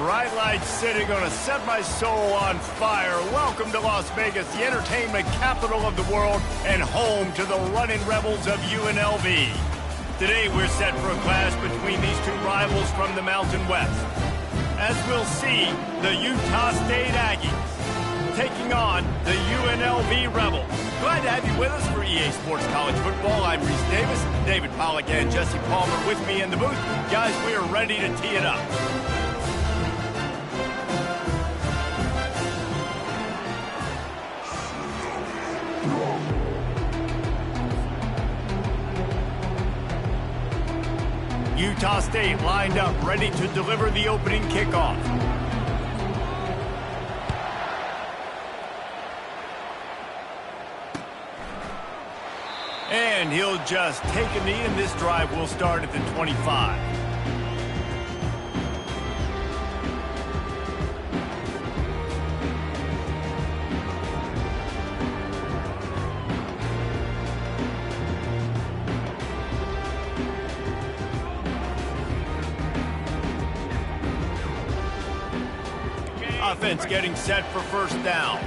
Bright Light City, gonna set my soul on fire. Welcome to Las Vegas, the entertainment capital of the world and home to the running rebels of UNLV. Today we're set for a clash between these two rivals from the Mountain West. As we'll see, the Utah State Aggies taking on the UNLV Rebels. Glad to have you with us for EA Sports College Football. I'm Reese Davis, David Pollack and Jesse Palmer with me in the booth. Guys, we are ready to tee it up. Utah State lined up, ready to deliver the opening kickoff. And he'll just take a knee, and this drive will start at the 25. Offense getting set for first down.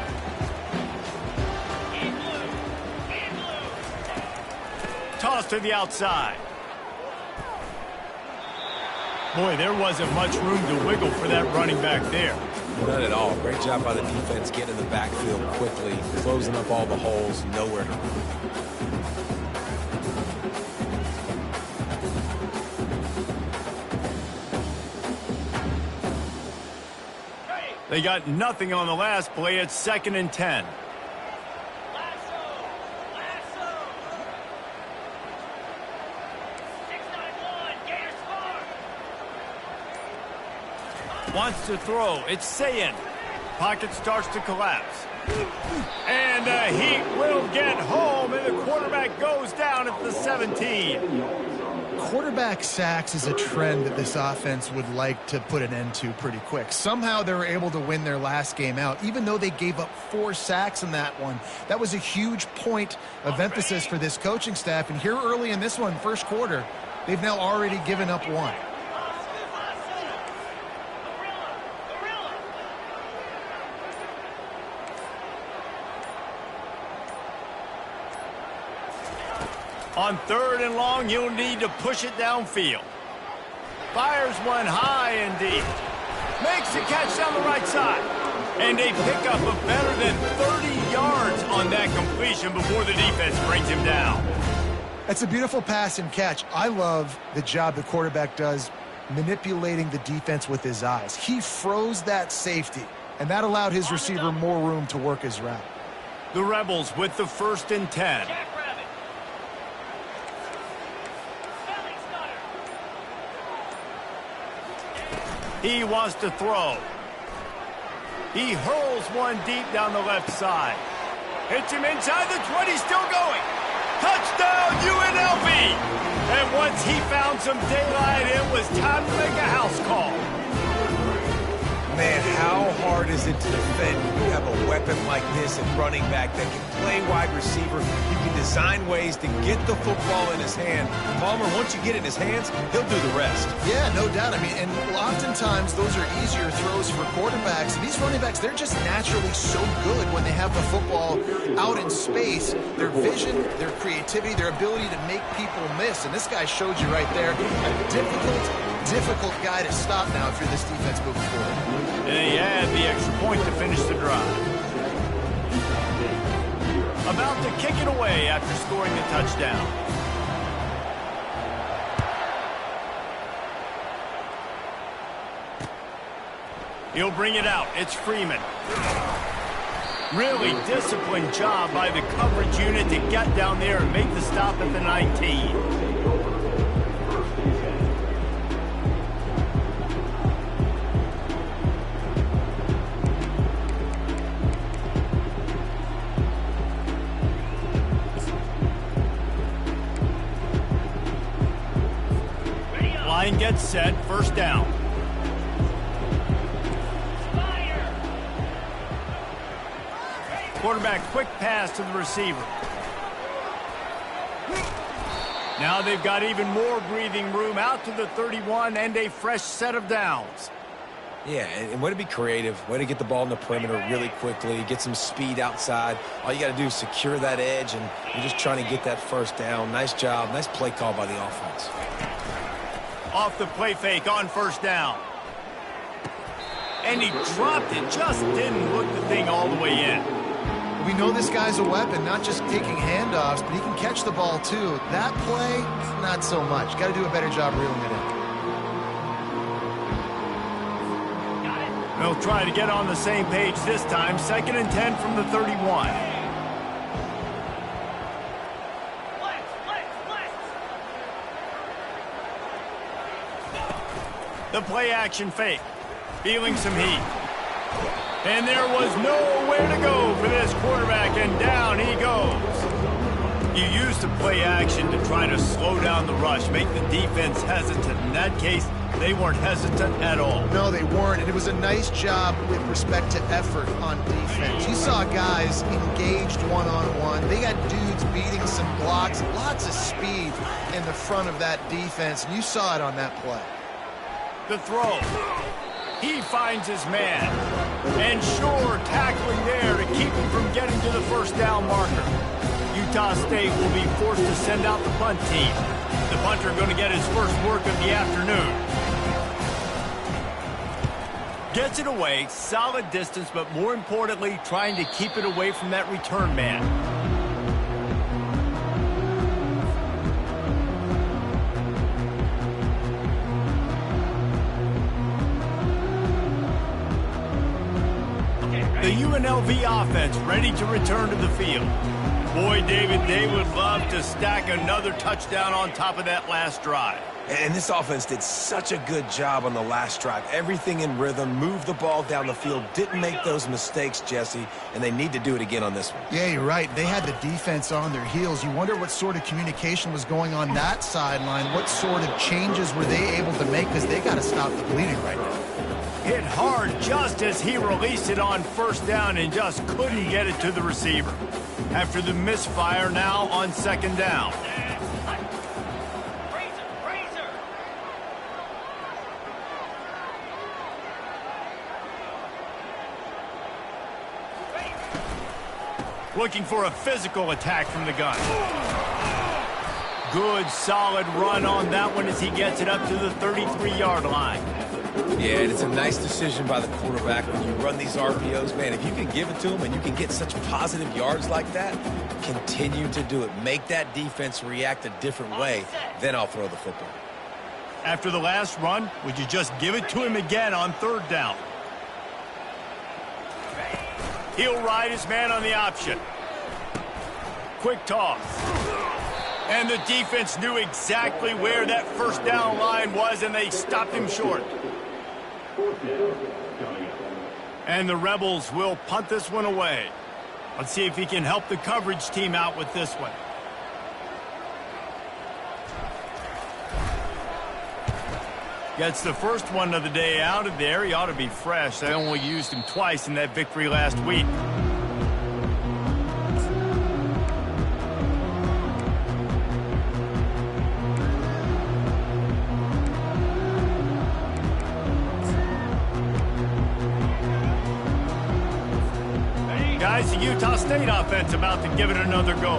Toss to the outside. Boy, there wasn't much room to wiggle for that running back there. None at all. Great job by the defense getting in the backfield quickly, closing up all the holes, nowhere to run. They got nothing on the last play. It's 2nd and 10. Wants to throw. It's Sayin. Pocket starts to collapse. And he will get home, and the quarterback goes down at the 17. Quarterback sacks is a trend that this offense would like to put an end to pretty quick. Somehow they were able to win their last game out, even though they gave up 4 sacks in that one. That was a huge point of emphasis for this coaching staff. And here early in this one, first quarter, they've now already given up 1. On 3rd and long, you'll need to push it downfield. Fires one high and deep. Makes the catch down the right side. And a pickup of better than 30 yards on that completion before the defense brings him down. That's a beautiful pass and catch. I love the job the quarterback does manipulating the defense with his eyes. He froze that safety, and that allowed his receiver more room to work his route. The Rebels with the 1st and 10. He wants to throw. He hurls one deep down the left side. Hits him inside the 20, still going. Touchdown, UNLV! And once he found some daylight, it was time to make a house call. Man, how hard is it to defend when you have a weapon like this at running back that can play wide receiver? You can design ways to get the football in his hand. Palmer, once you get it in his hands, he'll do the rest. Yeah, no doubt. I mean, and oftentimes those are easier throws for quarterbacks. And these running backs, they're just naturally so good when they have the football out in space. Their vision, their creativity, their ability to make people miss. And this guy showed you right there a difficult guy to stop now if you're this defense moving forward. And they add the extra point to finish the drive. About to kick it away after scoring the touchdown. He'll bring it out. It's Freeman. Really disciplined job by the coverage unit to get down there and make the stop at the 19. Line gets set, first down. Quarterback quick pass to the receiver. Now they've got even more breathing room out to the 31 and a fresh set of downs. Yeah, and way to be creative, way to get the ball in the perimeter really quickly, get some speed outside. All you got to do is secure that edge, and you're just trying to get that first down. Nice job. Nice play call by the offense. Off the play fake on first down. And he dropped it. Just didn't look the thing all the way in. We know this guy's a weapon, not just taking handoffs, but he can catch the ball too. That play, not so much. Got to do a better job reeling it in. They'll try to get on the same page this time. 2nd and 10 from the 31. The play action fake. Feeling some heat. And there was nowhere to go for this quarterback, and down he goes. You use the play action to try to slow down the rush, make the defense hesitant. In that case, they weren't hesitant at all. No, they weren't, and it was a nice job with respect to effort on defense. You saw guys engaged one-on-one. They got dudes beating some blocks, lots of speed in the front of that defense, and you saw it on that play. The throw. He finds his man. And sure, tackling there to keep him from getting to the first down marker. Utah State will be forced to send out the punt team. The punter going to get his first work of the afternoon. Gets it away, solid distance, but more importantly, trying to keep it away from that return man. The UNLV offense ready to return to the field. Boy, David, they would love to stack another touchdown on top of that last drive. And this offense did such a good job on the last drive. Everything in rhythm, moved the ball down the field, didn't make those mistakes, Jesse, and they need to do it again on this one. Yeah, you're right. They had the defense on their heels. You wonder what sort of communication was going on that sideline. What sort of changes were they able to make, because they got to stop the bleeding right now. Hit hard just as he released it on first down and just couldn't get it to the receiver. After the misfire, now on 2nd down. Looking for a physical attack from the gun. Good, solid run on that one as he gets it up to the 33-yard line. Yeah, and it's a nice decision by the quarterback when you run these RPOs. Man, if you can give it to him and you can get such positive yards like that, continue to do it. Make that defense react a different way, then I'll throw the football. After the last run, would you just give it to him again on 3rd down? He'll ride his man on the option. Quick toss. And the defense knew exactly where that first down line was, and they stopped him short. And the Rebels will punt this one away. Let's see if he can help the coverage team out with this one. Gets the first one of the day out of there. He ought to be fresh. They only used him twice in that victory last week. Guys, the Utah State offense about to give it another go.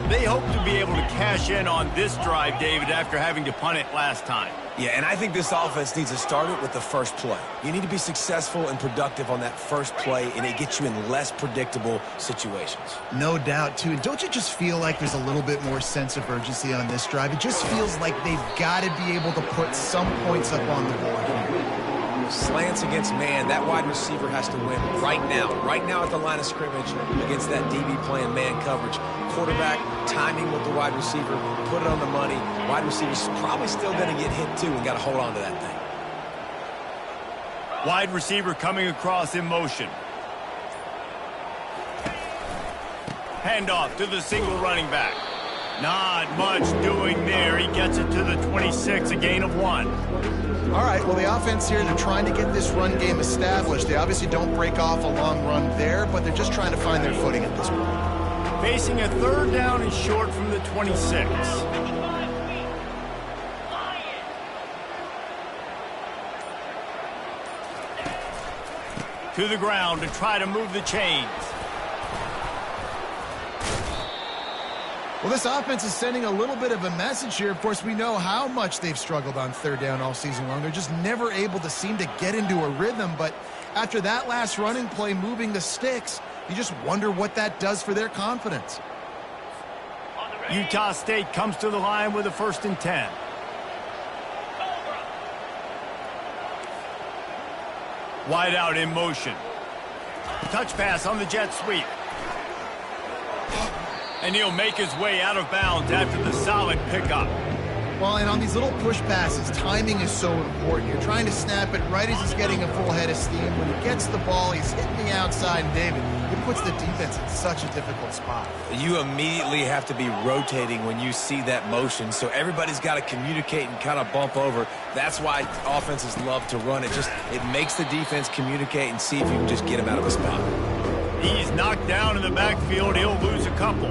They hope to be able to cash in on this drive, David, after having to punt it last time. Yeah, and I think this offense needs to start it with the first play. You need to be successful and productive on that first play, and it gets you in less predictable situations. No doubt, too. And don't you just feel like there's a little bit more sense of urgency on this drive? It just feels like they've got to be able to put some points up on the board here. Slants against man, that wide receiver has to win right now at the line of scrimmage against that DB playing man coverage. Quarterback, timing with the wide receiver, put it on the money. Wide receiver's probably still going to get hit too and got to hold on to that thing. Wide receiver coming across in motion. Handoff to the single running back. Not much doing there. He gets it to the 26, a gain of 1. All right, well, the offense here, they're trying to get this run game established. They obviously don't break off a long run there, but they're just trying to find their footing at this point. Facing a 3rd down and short from the 26. To the ground to try to move the chains. Well, this offense is sending a little bit of a message here. Of course, we know how much they've struggled on third down all season long. They're just never able to seem to get into a rhythm. But after that last running play, moving the sticks, you just wonder what that does for their confidence. Utah State comes to the line with a 1st and 10. Wide out in motion. Touch pass on the jet sweep. And he'll make his way out of bounds after the solid pickup. Well, and on these little push passes, timing is so important. You're trying to snap it right as he's getting a full head of steam. When he gets the ball, he's hitting the outside, and David, it puts the defense in such a difficult spot. You immediately have to be rotating when you see that motion, so everybody's got to communicate and kind of bump over. That's why offenses love to run it. It makes the defense communicate and see if you can just get him out of a spot. He's knocked down in the backfield. He'll lose a couple.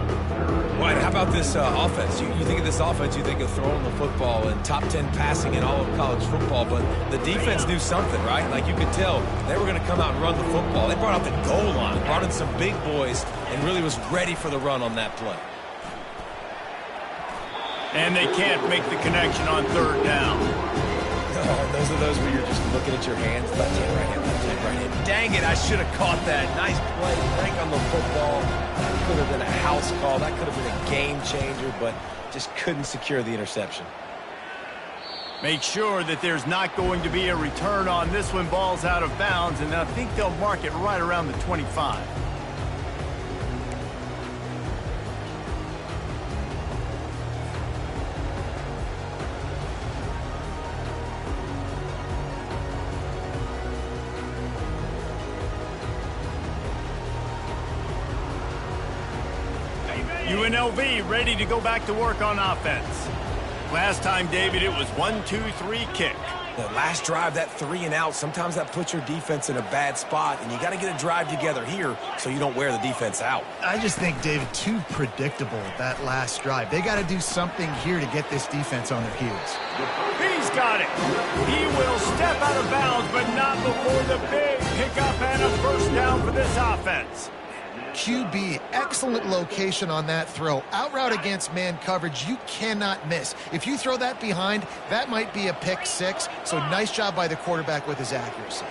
Right, how about this offense? You think of this offense, you think of throwing the football and top 10 passing in all of college football, but the defense knew something, right? Like you could tell they were going to come out and run the football. They brought out the goal line, brought in some big boys, and really was ready for the run on that play. And they can't make the connection on third down. Those are those where you're just looking at your hands. Left hand, right hand, left hand, right hand. Dang it, I should have caught that. Nice play, crank on the football. That could have been a house call. That could have been a game changer, but just couldn't secure the interception. Make sure that there's not going to be a return on this one. Ball's out of bounds, and I think they'll mark it right around the 25. UNLV ready to go back to work on offense. Last time, David, it was 1-2-3 kick. The last drive, that 3 and out, sometimes that puts your defense in a bad spot, and you got to get a drive together here so you don't wear the defense out. I just think, David, too predictable, that last drive. They got to do something here to get this defense on their heels. He's got it. He will step out of bounds, but not before the big pickup and a first down for this offense. QB, excellent location on that throw. Out route against man coverage, you cannot miss. If you throw that behind, that might be a pick six. So nice job by the quarterback with his accuracy.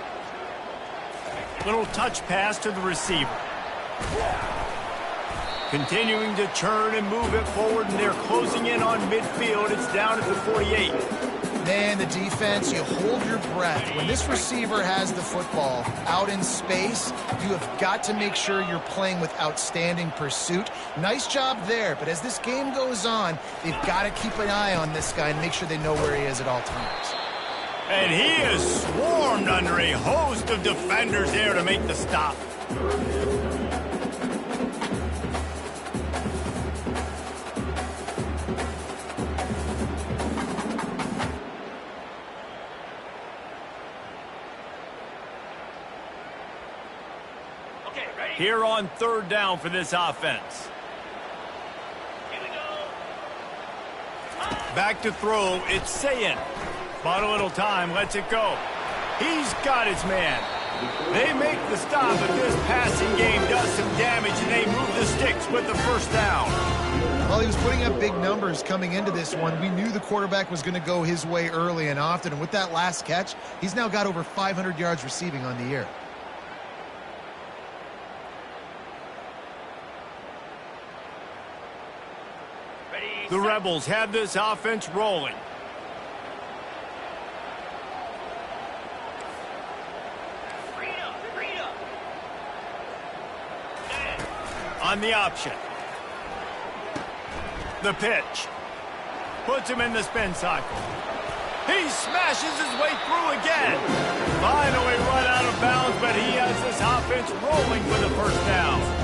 Little touch pass to the receiver. Continuing to churn and move it forward, and they're closing in on midfield. It's down at the 48. Man, the defense, you hold your breath. When this receiver has the football out in space, you have got to make sure you're playing with outstanding pursuit. Nice job there, but as this game goes on, they've got to keep an eye on this guy and make sure they know where he is at all times. And he is swarmed under a host of defenders there to make the stop. Here on third down for this offense. Back to throw, it's Sayin. Bought a little time, lets it go. He's got his man. They make the stop, but this passing game does some damage, and they move the sticks with the first down. Well, he was putting up big numbers coming into this one. We knew the quarterback was going to go his way early and often, and with that last catch, he's now got over 500 yards receiving on the year. The Rebels have this offense rolling. On the option. The pitch. Puts him in the spin cycle. He smashes his way through again. Finally run out of bounds, but he has this offense rolling for the first down.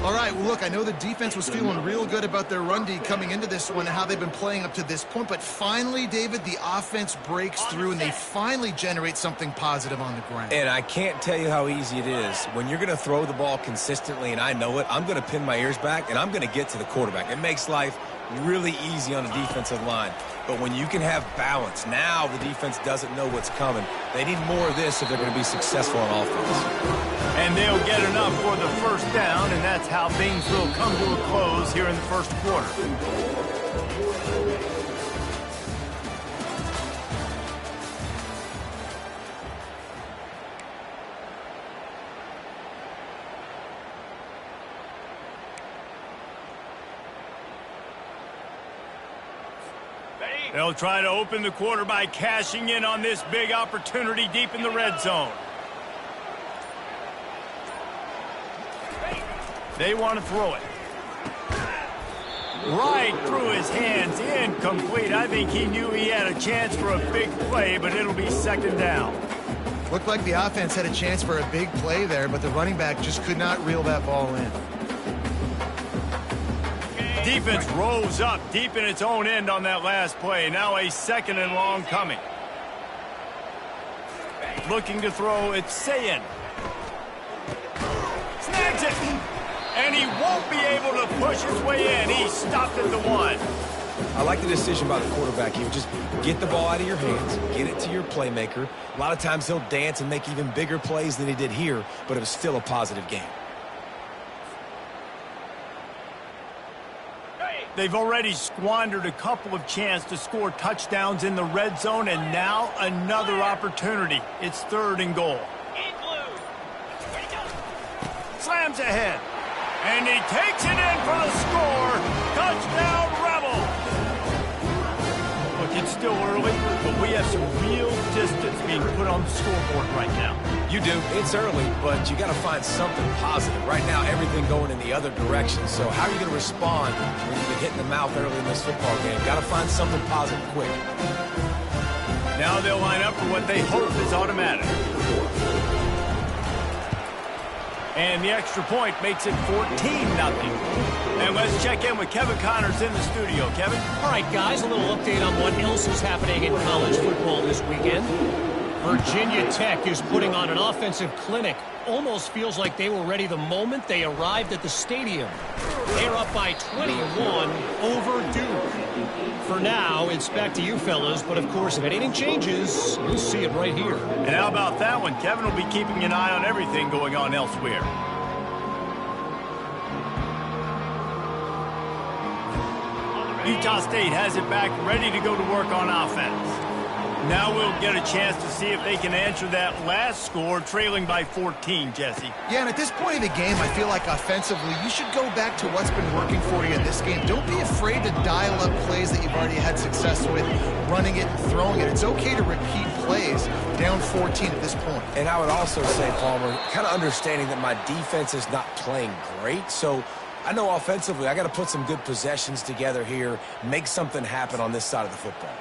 All right, well, look, I know the defense was feeling real good about their run D coming into this one and how they've been playing up to this point, but finally, David, the offense breaks through and they finally generate something positive on the ground. And I can't tell you how easy it is. When you're going to throw the ball consistently, and I know it, I'm going to pin my ears back, and I'm going to get to the quarterback. It makes life really easy on the defensive line. But when you can have balance, now the defense doesn't know what's coming. They need more of this if they're going to be successful on offense. And they'll get enough for the first down, and that's how things will come to a close here in the first quarter. They'll try to open the quarter by cashing in on this big opportunity deep in the red zone. They want to throw it. Right through his hands, incomplete. I think he knew he had a chance for a big play, but it'll be second down. Looked like the offense had a chance for a big play there, but the running back just could not reel that ball in. Defense rose up deep in its own end on that last play. Now a second and long coming. Looking to throw, it's Sayin. Snags it! And he won't be able to push his way in. He stopped at the 1. I like the decision by the quarterback here. Just get the ball out of your hands, get it to your playmaker. A lot of times he'll dance and make even bigger plays than he did here, but it was still a positive game. They've already squandered a couple of chances to score touchdowns in the red zone, and now another opportunity. It's 3rd and goal. Slams ahead. And he takes it in for the score. Touchdown, Rebel. Look, it's still early, but we have some real distance being put on the scoreboard right now. You do. It's early, but you got to find something positive. Right now, everything going in the other direction. So how are you going to respond when you get hit in the mouth early in this football game? Got to find something positive quick. Now they'll line up for what they hope is automatic. And the extra point makes it 14-0. And let's check in with Kevin Connors in the studio. Kevin? All right, guys, a little update on what else is happening in college football this weekend. Virginia Tech is putting on an offensive clinic. Almost feels like they were ready the moment they arrived at the stadium. They're up by 21 over Duke. For now, it's back to you fellas, but of course, if anything changes, you'll see it right here. And how about that one? Kevin will be keeping an eye on everything going on elsewhere. Utah State has it back, ready to go to work on offense. Now we'll get a chance to see if they can answer that last score, trailing by 14, Jesse. Yeah, and at this point in the game, I feel like offensively, you should go back to what's been working for you in this game. Don't be afraid to dial up plays that you've already had success with, running it and throwing it. It's okay to repeat plays down 14 at this point. And I would also say, Palmer, kind of understanding that my defense is not playing great, so I know offensively I got to put some good possessions together here, make something happen on this side of the football.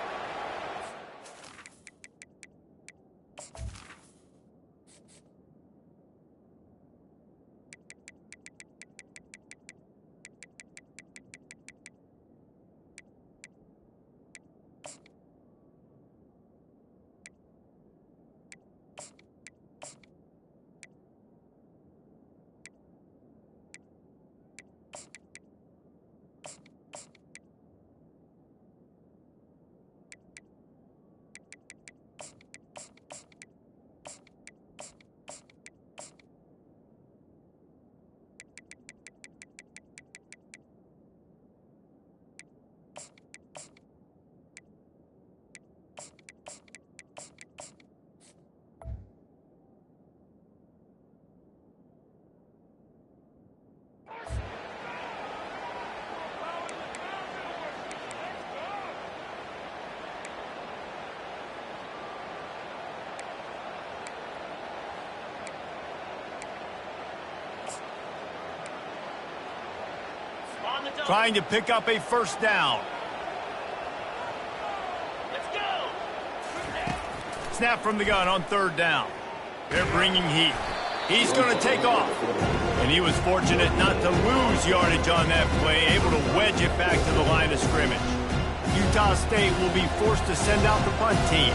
Trying to pick up a first down. Let's go! Snap from the gun on 3rd down. They're bringing heat. He's going to take off. And he was fortunate not to lose yardage on that play, able to wedge it back to the line of scrimmage. Utah State will be forced to send out the punt team.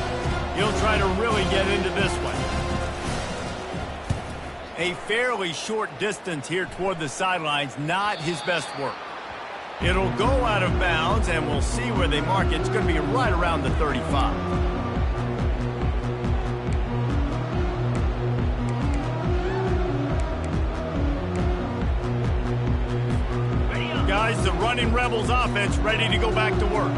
He'll try to really get into this one. A fairly short distance here toward the sidelines, not his best work. It'll go out of bounds, and we'll see where they mark it. It's going to be right around the 35. Guys, the running Rebels offense ready to go back to work.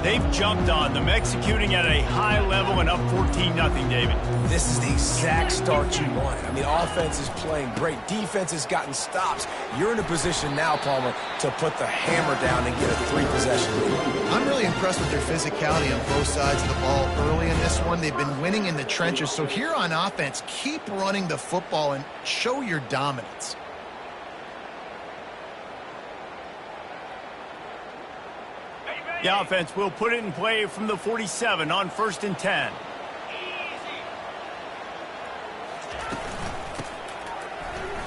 They've jumped on them, executing at a high level and up 14-0, David. This is the exact start you wanted. I mean, offense is playing great. Defense has gotten stops. You're in a position now, Palmer, to put the hammer down and get a 3-possession lead. I'm really impressed with their physicality on both sides of the ball early in this one. They've been winning in the trenches. So here on offense, keep running the football and show your dominance. The offense will put it in play from the 47 on 1st and 10.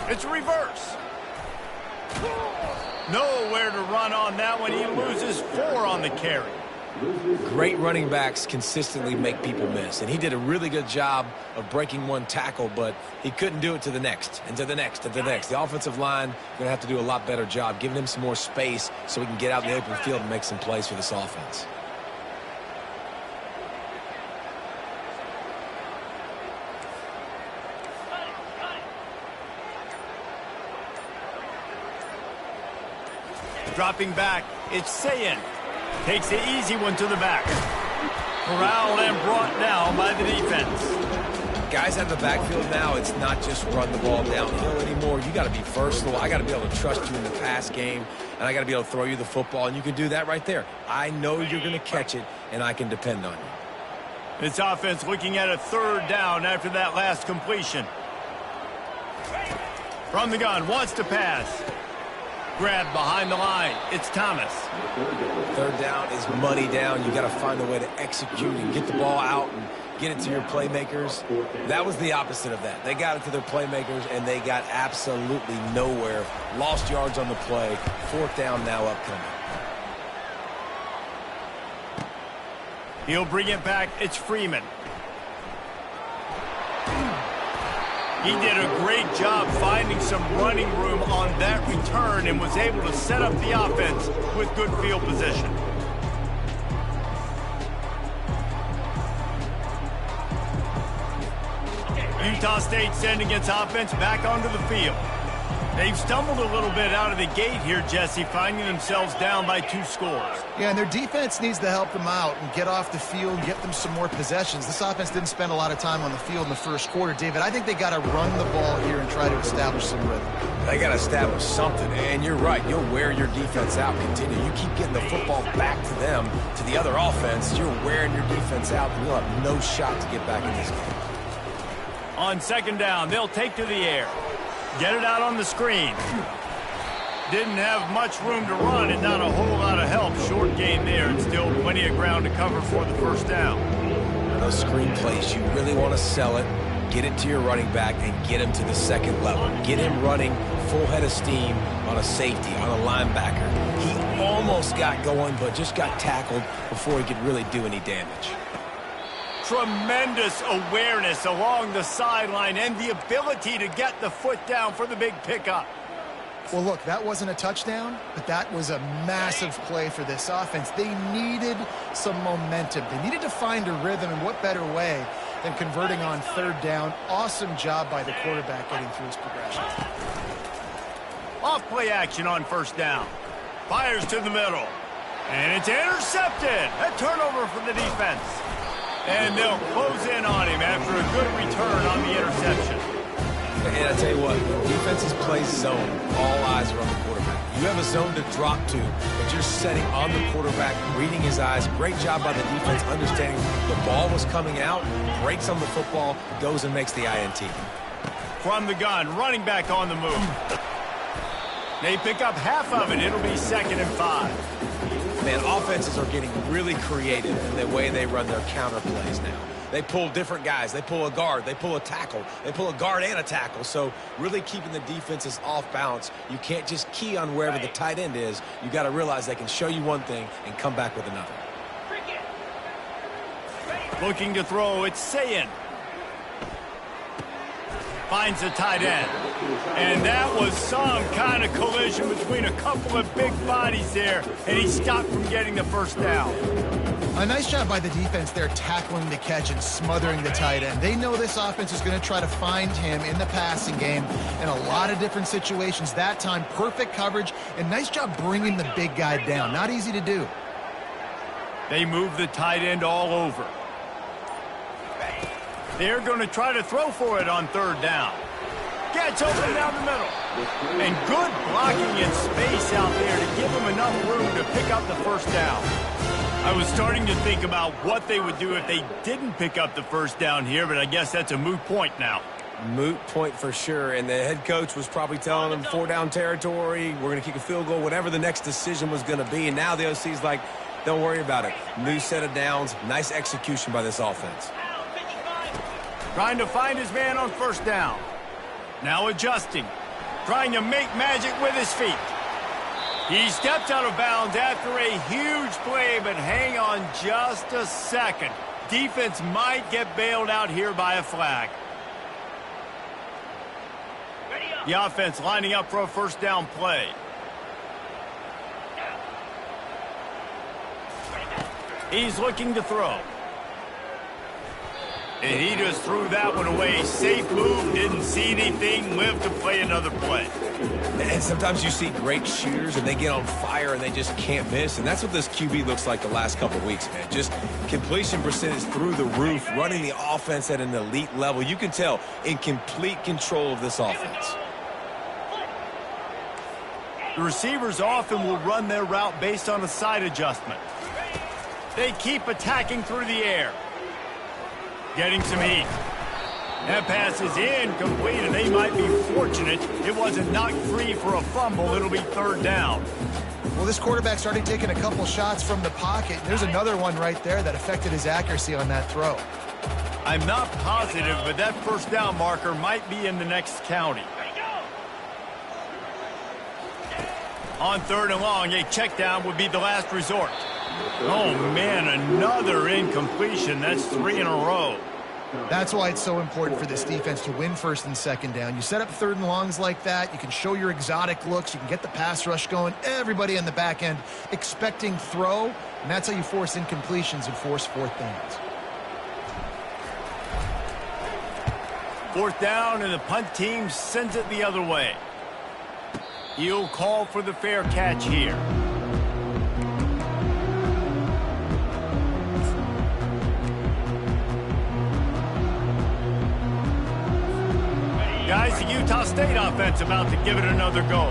It's a reverse. Nowhere to run on that one. He loses 4 on the carry. Great running backs consistently make people miss, and he did a really good job of breaking one tackle, but he couldn't do it to the next, and to the next, and to the next. The offensive line going to have to do a lot better job giving him some more space so he can get out in the open field and make some plays for this offense. Dropping back, it's Sayin. Takes the easy one to the back. Corralled and brought down by the defense. Guys out of the backfield now, it's not just run the ball downhill anymore. You got to be versatile. I got to be able to trust you in the pass game, and I got to be able to throw you the football, and you can do that right there. I know you're going to catch it, and I can depend on you. This offense looking at a 3rd down after that last completion. From the gun, wants to pass. Grab behind the line. It's Thomas. 3rd down is money down. You got to find a way to execute and get the ball out and get it to your playmakers. That was the opposite of that. They got it to their playmakers, and they got absolutely nowhere. Lost yards on the play. 4th down now upcoming. He'll bring it back. It's Freeman. He did a great job finding some running room on that return and was able to set up the offense with good field position. Utah State sending its offense back onto the field. They've stumbled a little bit out of the gate here, Jesse, finding themselves down by 2 scores. Yeah, and their defense needs to help them out and get off the field, get them some more possessions. This offense didn't spend a lot of time on the field in the first quarter, David. I think they got to run the ball here and try to establish some rhythm. They got to establish something, and you're right. You'll wear your defense out. Continue. You keep getting the football back to them, to the other offense. You're wearing your defense out, and you'll have no shot to get back in this game. On 2nd down, they'll take to the air. Get it out on the screen. Didn't have much room to run and not a whole lot of help. Short game there and still plenty of ground to cover for the 1st down. Those screen plays, you really want to sell it, get it to your running back, and get him to the 2nd level. Get him running full head of steam on a safety, on a linebacker. He almost got going, but just got tackled before he could really do any damage. Tremendous awareness along the sideline and the ability to get the foot down for the big pickup. Well, look, that wasn't a touchdown, but that was a massive play for this offense. They needed some momentum. They needed to find a rhythm, and what better way than converting on 3rd down. Awesome job by the quarterback getting through his progression. Off play action on 1st down. Fires to the middle. And it's intercepted. A turnover for the defense. And they'll close in on him after a good return on the interception. And I tell you what, defenses play zone. All eyes are on the quarterback. You have a zone to drop to, but you're setting on the quarterback, reading his eyes. Great job by the defense, understanding the ball was coming out, breaks on the football, goes and makes the INT. From the gun, running back on the move. They pick up half of it. It'll be 2nd and 5. Man, offenses are getting really creative in the way they run their counter plays now. They pull different guys. They pull a guard. They pull a tackle. They pull a guard and a tackle. So really keeping the defenses off balance. You can't just key on wherever the tight end is. You got to realize they can show you one thing and come back with another. Looking to throw, it's Sayin. Finds the tight end. And that was some kind of collision between a couple of big bodies there, and he stopped from getting the first down. A nice job by the defense there tackling the catch and smothering the tight end. They know this offense is going to try to find him in the passing game in a lot of different situations. That time, perfect coverage, and nice job bringing the big guy down. Not easy to do. They move the tight end all over. They're going to try to throw for it on third down. Gets open down the middle. And good blocking in space out there to give him enough room to pick up the first down. I was starting to think about what they would do if they didn't pick up the first down here, but I guess that's a moot point now. Moot point for sure, and the head coach was probably telling them 4-down territory, we're going to kick a field goal, whatever the next decision was going to be, and now the OC's like, don't worry about it. New set of downs, nice execution by this offense. Trying to find his man on first down. Now adjusting. Trying to make magic with his feet. He steps out of bounds after a huge play, but hang on just a second. Defense might get bailed out here by a flag. The offense lining up for a first down play. He's looking to throw. And he just threw that one away. Safe move, didn't see anything, lived to play another play. And sometimes you see great shooters and they get on fire and they just can't miss. And that's what this QB looks like the last couple of weeks, man. Just completion percentage through the roof, running the offense at an elite level. You can tell in complete control of this offense. The receivers often will run their route based on a side adjustment. They keep attacking through the air. Getting some heat. That pass is incomplete, and they might be fortunate it wasn't knocked free for a fumble. It'll be third down. Well, this quarterback started taking a couple shots from the pocket. There's another one right there that affected his accuracy on that throw. I'm not positive, but that first down marker might be in the next county. On third and long, a check down would be the last resort. Oh, man, another incompletion. That's 3 in a row. That's why it's so important for this defense to win first and second down. You set up third and longs like that, you can show your exotic looks, you can get the pass rush going, everybody on the back end expecting throw, and that's how you force incompletions and force fourth downs. Fourth down, and the punt team sends it the other way. He'll call for the fair catch here. Guys, the Utah State offense about to give it another go.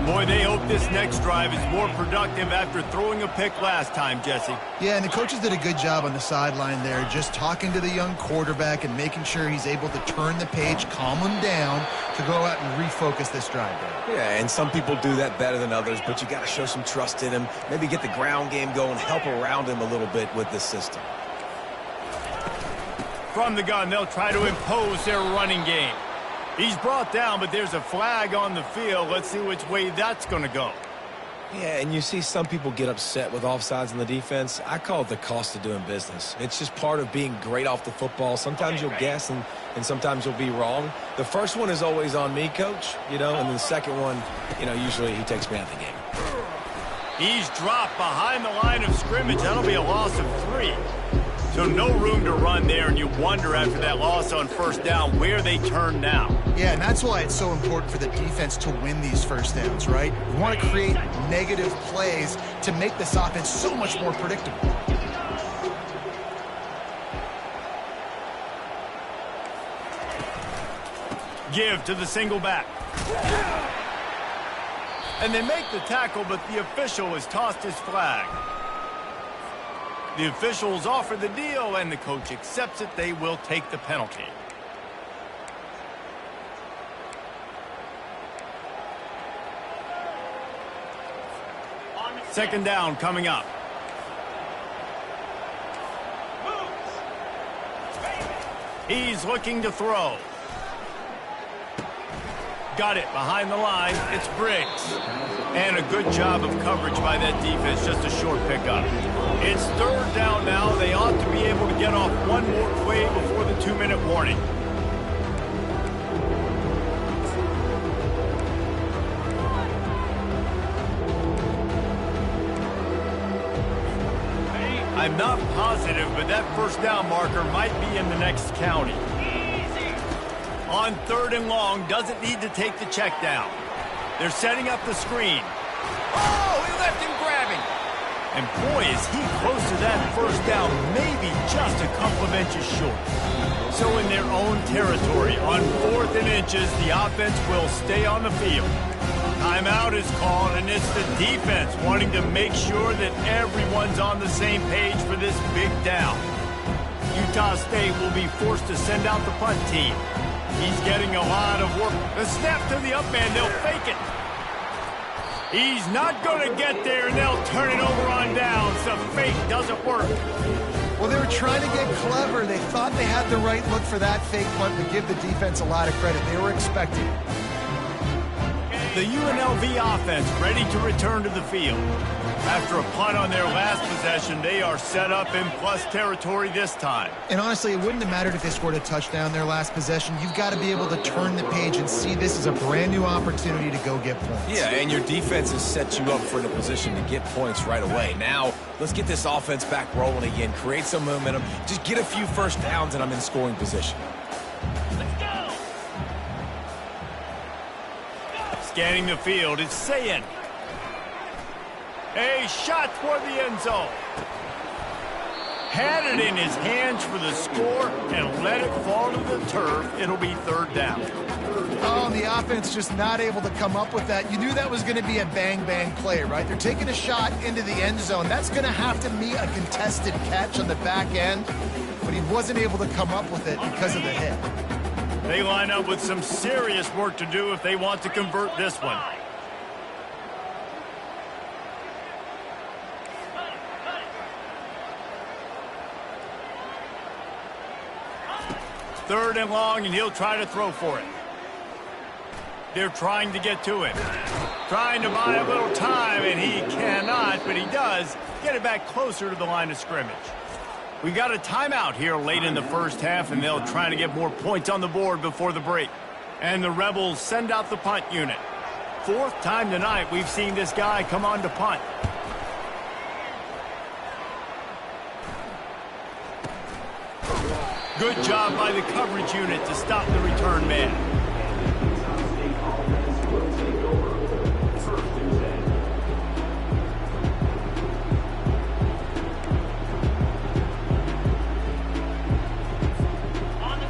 Boy, they hope this next drive is more productive after throwing a pick last time, Jesse. Yeah, and the coaches did a good job on the sideline there, just talking to the young quarterback and making sure he's able to turn the page, calm him down to go out and refocus this drive there. Yeah, and some people do that better than others, but you got to show some trust in him, maybe get the ground game going, help around him a little bit with this system. From the gun, they'll try to impose their running game. He's brought down, but there's a flag on the field. Let's see which way that's going to go. Yeah, and you see some people get upset with offsides in the defense. I call it the cost of doing business. It's just part of being great off the football. Sometimes you'll guess and sometimes you'll be wrong. The first one is always on me, Coach, and then the second one, usually he takes me out of the game. He's dropped behind the line of scrimmage. That'll be a loss of 3. So no room to run there, and you wonder after that loss on first down where they turn now. Yeah, and that's why it's so important for the defense to win these first downs, right? You want to create negative plays to make this offense so much more predictable. Give to the single back. And they make the tackle, but the official has tossed his flag. The officials offer the deal, and the coach accepts it. They will take the penalty. Second down coming up. He's looking to throw. Got it behind the line. It's Briggs. And a good job of coverage by that defense. Just a short pickup. It's third down now. They ought to be able to get off one more play before the 2-minute warning. first down marker might be in the next county. On 3rd and long, doesn't need to take the check down. They're setting up the screen. Oh, he left him grabbing. And boy, is he close to that first down, maybe just a couple of inches short. So in their own territory, on 4th and inches, the offense will stay on the field. Timeout is called, and it's the defense wanting to make sure that everyone's on the same page for this big down. Utah State will be forced to send out the punt team. He's getting a lot of work. The snap to the up man, they'll fake it. He's not going to get there, and they'll turn it over on downs. The fake doesn't work. Well, they were trying to get clever. They thought they had the right look for that fake punt, but give the defense a lot of credit. They were expecting it. The UNLV offense ready to return to the field. After a punt on their last possession, they are set up in plus territory this time. And honestly, it wouldn't have mattered if they scored a touchdown their last possession. You've got to be able to turn the page and see this as a brand new opportunity to go get points. Yeah, and your defense has set you up for the position to get points right away. Now, let's get this offense back rolling again, create some momentum, just get a few first downs, and I'm in scoring position. Scanning the field, it's Sayin. A shot toward the end zone. Had it in his hands for the score and let it fall to the turf. It'll be 3rd down. Oh, the offense just not able to come up with that. You knew that was going to be a bang-bang play, right? They're taking a shot into the end zone. That's going to have to be a contested catch on the back end, but he wasn't able to come up with it because of the hit. They line up with some serious work to do if they want to convert this one. Third and long, and he'll try to throw for it. They're trying to get to him. Trying to buy a little time, and he cannot, but he does get it back closer to the line of scrimmage. We got a timeout here late in the first half, and they'll try to get more points on the board before the break. And the Rebels send out the punt unit. 4th time tonight we've seen this guy come on to punt. Good job by the coverage unit to stop the return man.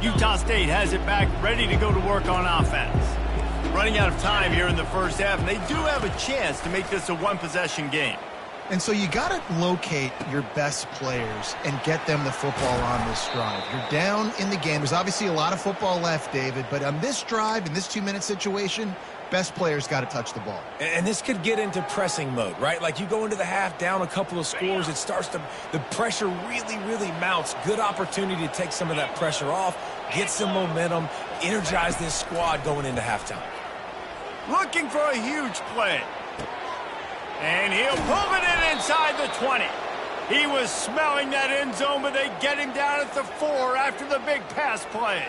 Utah State has it back, ready to go to work on offense. Running out of time here in the first half, and they do have a chance to make this a one-possession game. And so you got to locate your best players and get them the football on this drive. You're down in the game. There's obviously a lot of football left, David, but on this drive, in this 2-minute situation, best players got to touch the ball. And this could get into pressing mode, right? Like you go into the half down a couple of scores, it starts to, the pressure really mounts. Good opportunity to take some of that pressure off, get some momentum, energize this squad going into halftime. Looking for a huge play. And he'll pull it in inside the 20. He was smelling that end zone, but they get him down at the 4 after the big pass play.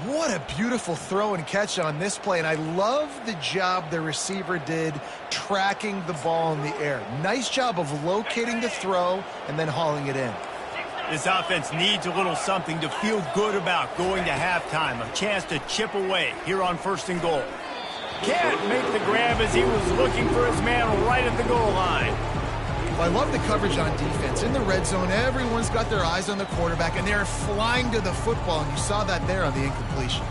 What a beautiful throw and catch on this play, and I love the job the receiver did tracking the ball in the air. Nice job of locating the throw and then hauling it in. This offense needs a little something to feel good about going to halftime, a chance to chip away here on 1st and goal. Can't make the grab as he was looking for his man right at the goal line. Well, I love the coverage on defense. In the red zone, everyone's got their eyes on the quarterback, and they're flying to the football, and you saw that there on the incompletion.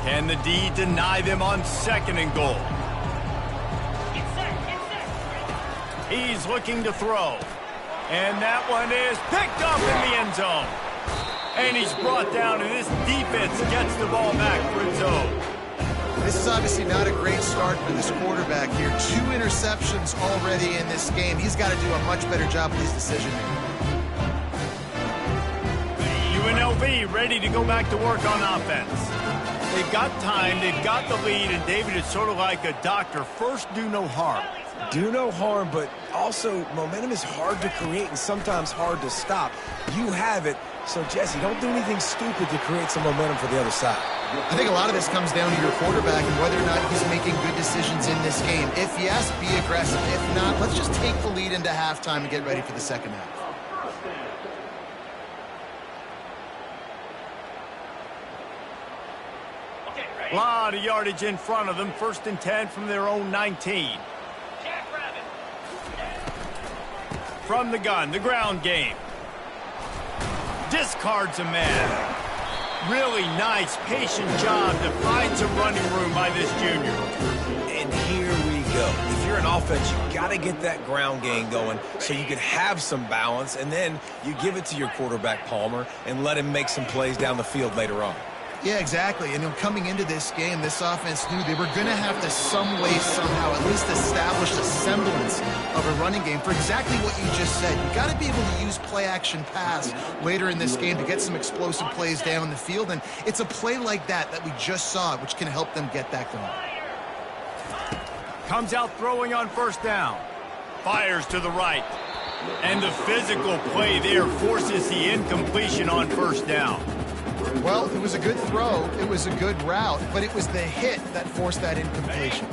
Can the D deny them on 2nd and goal? He's looking to throw. And that one is picked up in the end zone. And he's brought down, and this defense gets the ball back for its own. This is obviously not a great start for this quarterback here. 2 interceptions already in this game. He's got to do a much better job with his decision-making. UNLV ready to go back to work on offense. They've got time, they've got the lead, and David, is sort of like a doctor. First, do no harm. do no harm, but also momentum is hard to create and sometimes hard to stop. You have it, so Jesse, don't do anything stupid to create some momentum for the other side. I think a lot of this comes down to your quarterback and whether or not he's making good decisions in this game. If yes, be aggressive. If not, let's just take the lead into halftime and get ready for the second half. A lot of yardage in front of them. 1st and 10 from their own 19. From the gun, the ground game. Discards a man. Really nice, patient job to find some running room by this junior. And here we go. If you're an offense, you got to get that ground game going so you can have some balance, and then you give it to your quarterback, Palmer, and let him make some plays down the field later on. Yeah, exactly. And coming into this game, this offense knew they were going to have to some way, somehow, at least establish a semblance of a running game for exactly what you just said. You got to be able to use play-action pass later in this game to get some explosive plays down the field. And it's a play like that we just saw, which can help them get that going. Comes out throwing on 1st down. Fires to the right. And the physical play there forces the incompletion on 1st down. Well, it was a good throw, it was a good route, but it was the hit that forced that incompletion.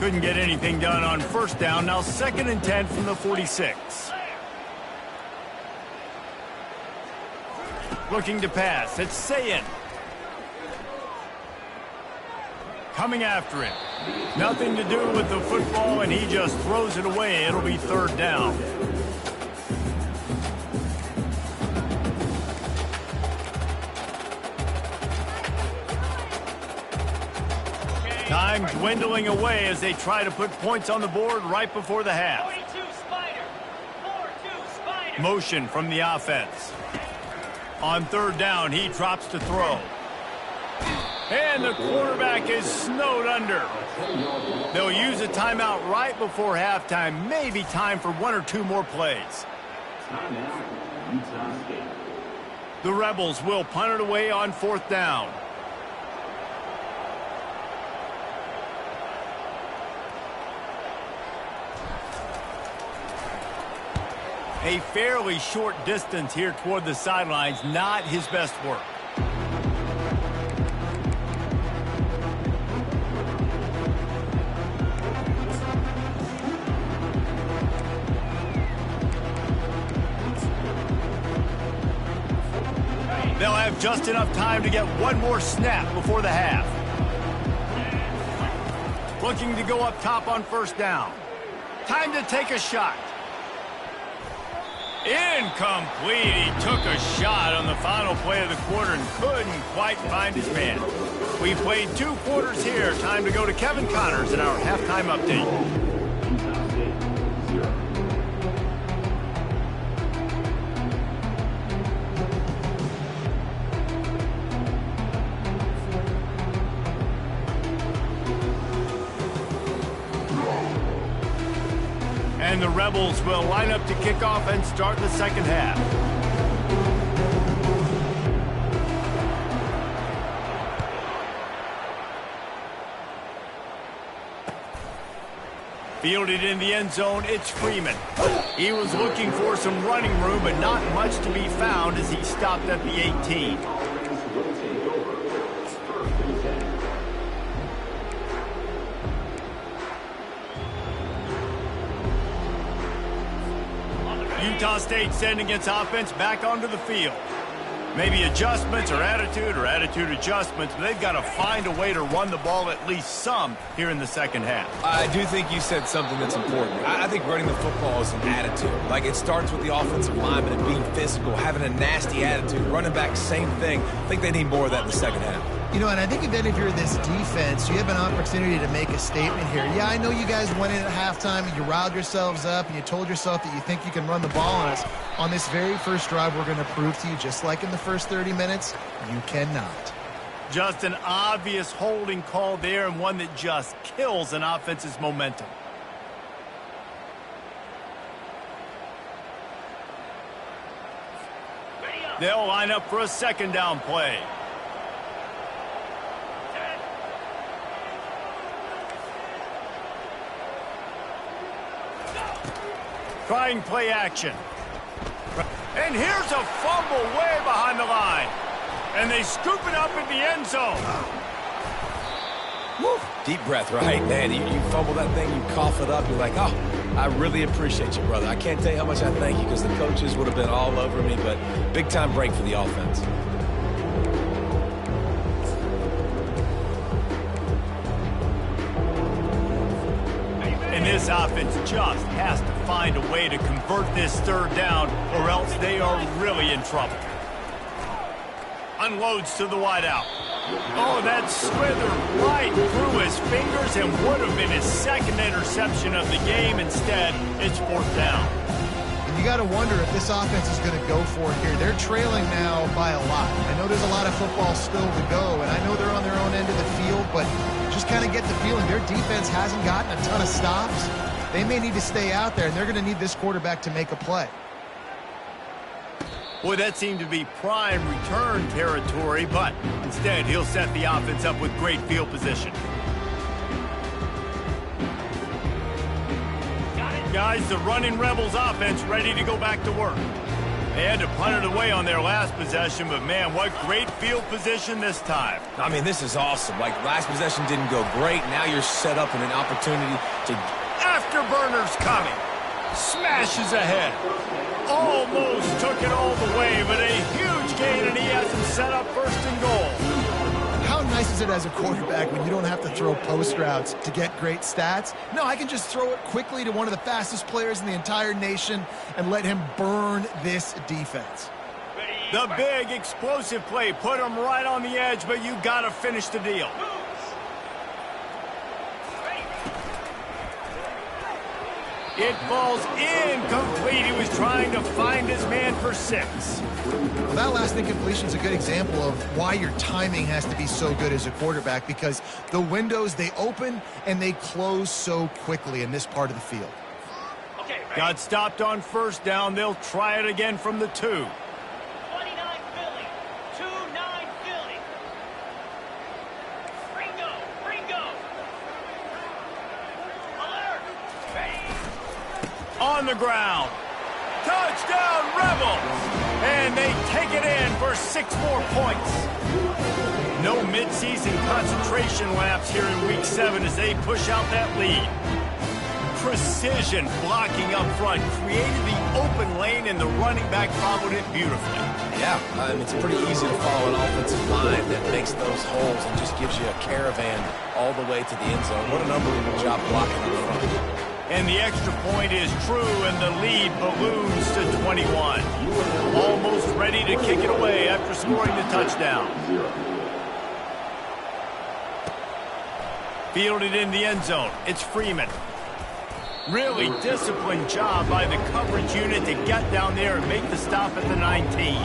Couldn't get anything done on 1st down. Now 2nd and 10 from the 46. Looking to pass. It's Sayin. Coming after him. Nothing to do with the football, and he just throws it away. It'll be 3rd down. Time dwindling away as they try to put points on the board right before the half. Motion from the offense. On 3rd down, he drops to throw. And the quarterback is snowed under. They'll use a timeout right before halftime. Maybe time for 1 or 2 more plays. The Rebels will punt it away on 4th down. A fairly short distance here toward the sidelines, not his best work. They'll have just enough time to get 1 more snap before the half. Looking to go up top on 1st down. Time to take a shot. Incomplete. He took a shot on the final play of the quarter and couldn't quite find his man. We played 2 quarters here. Time to go to Kevin Connors in our halftime update. And the Rebels will line up to kick off and start the second half. Fielded in the end zone, it's Freeman. He was looking for some running room, but not much to be found as he stopped at the 18. Utah State sending its offense back onto the field. Maybe adjustments or attitude adjustments, but they've got to find a way to run the ball at least some here in the second half. I do think you said something that's important. I think running the football is an attitude. Like, it starts with the offensive lineman and being physical, having a nasty attitude. Running back, same thing. I think they need more of that in the second half. You know, and I think that if you're this defense, you have an opportunity to make a statement here. Yeah, I know you guys went in at halftime and you riled yourselves up and you told yourself that you think you can run the ball on us. On this very first drive, we're going to prove to you, just like in the first 30 minutes, you cannot. Just an obvious holding call there, and one that just kills an offense's momentum. They'll line up for a second down play. Trying play action. And here's a fumble way behind the line. And they scoop it up in the end zone. Woo. Deep breath, right? Man, you fumble that thing, you cough it up, you're like, oh, I really appreciate you, brother. I can't tell you how much I thank you because the coaches would have been all over me, but big-time break for the offense. And this offense just has to find a way to convert this third down, or else they are really in trouble. Unloads to the wideout. Oh, that slithered right through his fingers and would have been his second interception of the game. Instead, it's fourth down. And you got to wonder if this offense is going to go for it here. They're trailing now by a lot. I know there's a lot of football still to go, and I know they're on their own end of the field, but just kind of get the feeling their defense hasn't gotten a ton of stops. They may need to stay out there, and they're going to need this quarterback to make a play. Boy, that seemed to be prime return territory, but instead he'll set the offense up with great field position. Guys, the running Rebels offense ready to go back to work. They had to punt it away on their last possession, but man, what great field position this time. I mean, this is awesome. Like, last possession didn't go great. Now you're set up in an opportunity to... Afterburners coming. Smashes ahead. Almost took it all the way, but a huge gain, and he has him set up first and goal. How nice is it as a quarterback when you don't have to throw post routes to get great stats? No, I can just throw it quickly to one of the fastest players in the entire nation and let him burn this defense. The big explosive play put him right on the edge, but you got to finish the deal. It falls incomplete. He was trying to find his man for 6. Well, that last incompletion is a good example of why your timing has to be so good as a quarterback, because the windows, they open and they close so quickly in this part of the field. Got stopped on first down. They'll try it again from the 2. On the ground. Touchdown, Rebels! And they take it in for 6 more points. No midseason concentration laps here in Week 7 as they push out that lead. Precision blocking up front created the open lane, and the running back followed it beautifully. Yeah, it's pretty easy to follow an offensive line that makes those holes and just gives you a caravan all the way to the end zone. What an unbelievable job blocking up front. And the extra point is true, and the lead balloons to 21. Almost ready to kick it away after scoring the touchdown. Fielded in the end zone. It's Freeman. Really disciplined job by the coverage unit to get down there and make the stop at the 19.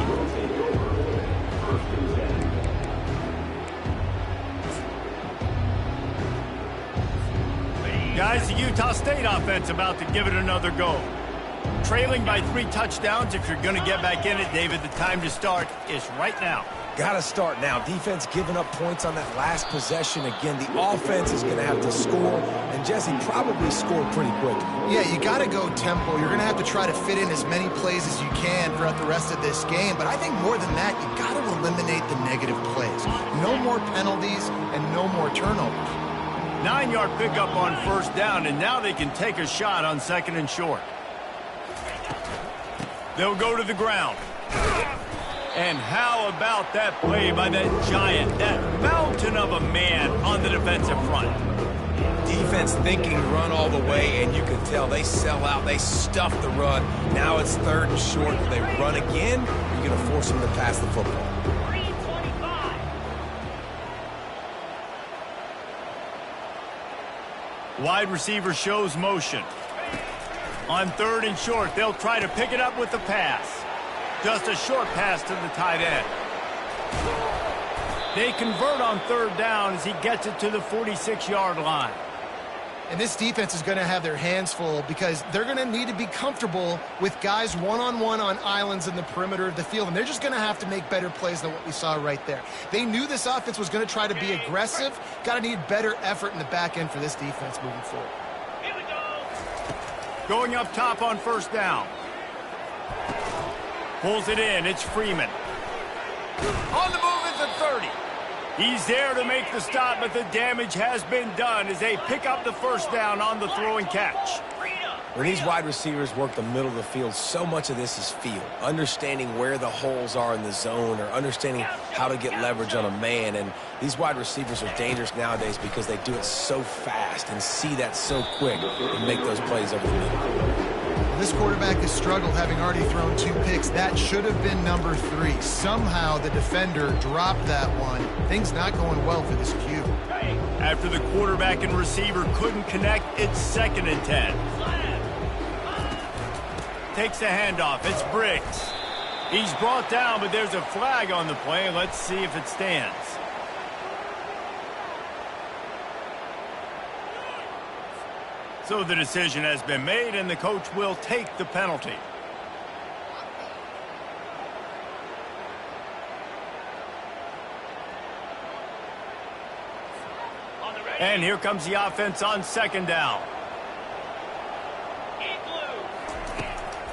Guys, the Utah State offense about to give it another go. Trailing by 3 touchdowns. If you're going to get back in it, David, the time to start is right now. Got to start now. Defense giving up points on that last possession. Again, the offense is going to have to score, and Jesse probably scored pretty quickly. Yeah, you got to go tempo. You're going to have to try to fit in as many plays as you can throughout the rest of this game, but I think more than that, you got to eliminate the negative plays. No more penalties and no more turnovers. 9-yard pickup on first down, and now they can take a shot on 2nd and short. They'll go to the ground. And how about that play by that giant, that mountain of a man on the defensive front? Defense thinking run all the way, and you can tell they sell out. They stuff the run. Now it's 3rd and short. If they run again, you're going to force them to pass the football. Wide receiver shows motion. On 3rd and short, they'll try to pick it up with the pass. Just a short pass to the tight end. They convert on 3rd down as he gets it to the 46-yard line. And this defense is going to have their hands full because they're going to need to be comfortable with guys one-on-one on islands in the perimeter of the field. And they're just going to have to make better plays than what we saw right there. They knew this offense was going to try to be aggressive. Got to need better effort in the back end for this defense moving forward. Going up top on first down. Pulls it in. It's Freeman. On the move at the 30. He's there to make the stop, but the damage has been done as they pick up the first down on the throw and catch. When these wide receivers work the middle of the field, so much of this is feel. Understanding where the holes are in the zone or understanding how to get leverage on a man. And these wide receivers are dangerous nowadays because they do it so fast and see that so quick and make those plays over the middle. Well, this quarterback has struggled, having already thrown 2 picks. That should have been number 3. Somehow the defender dropped that one. Things not going well for this Q. After the quarterback and receiver couldn't connect, it's 2nd and 10. Takes the handoff. It's Briggs. He's brought down, but there's a flag on the play. Let's see if it stands. So the decision has been made, and the coach will take the penalty. And here comes the offense on 2nd down.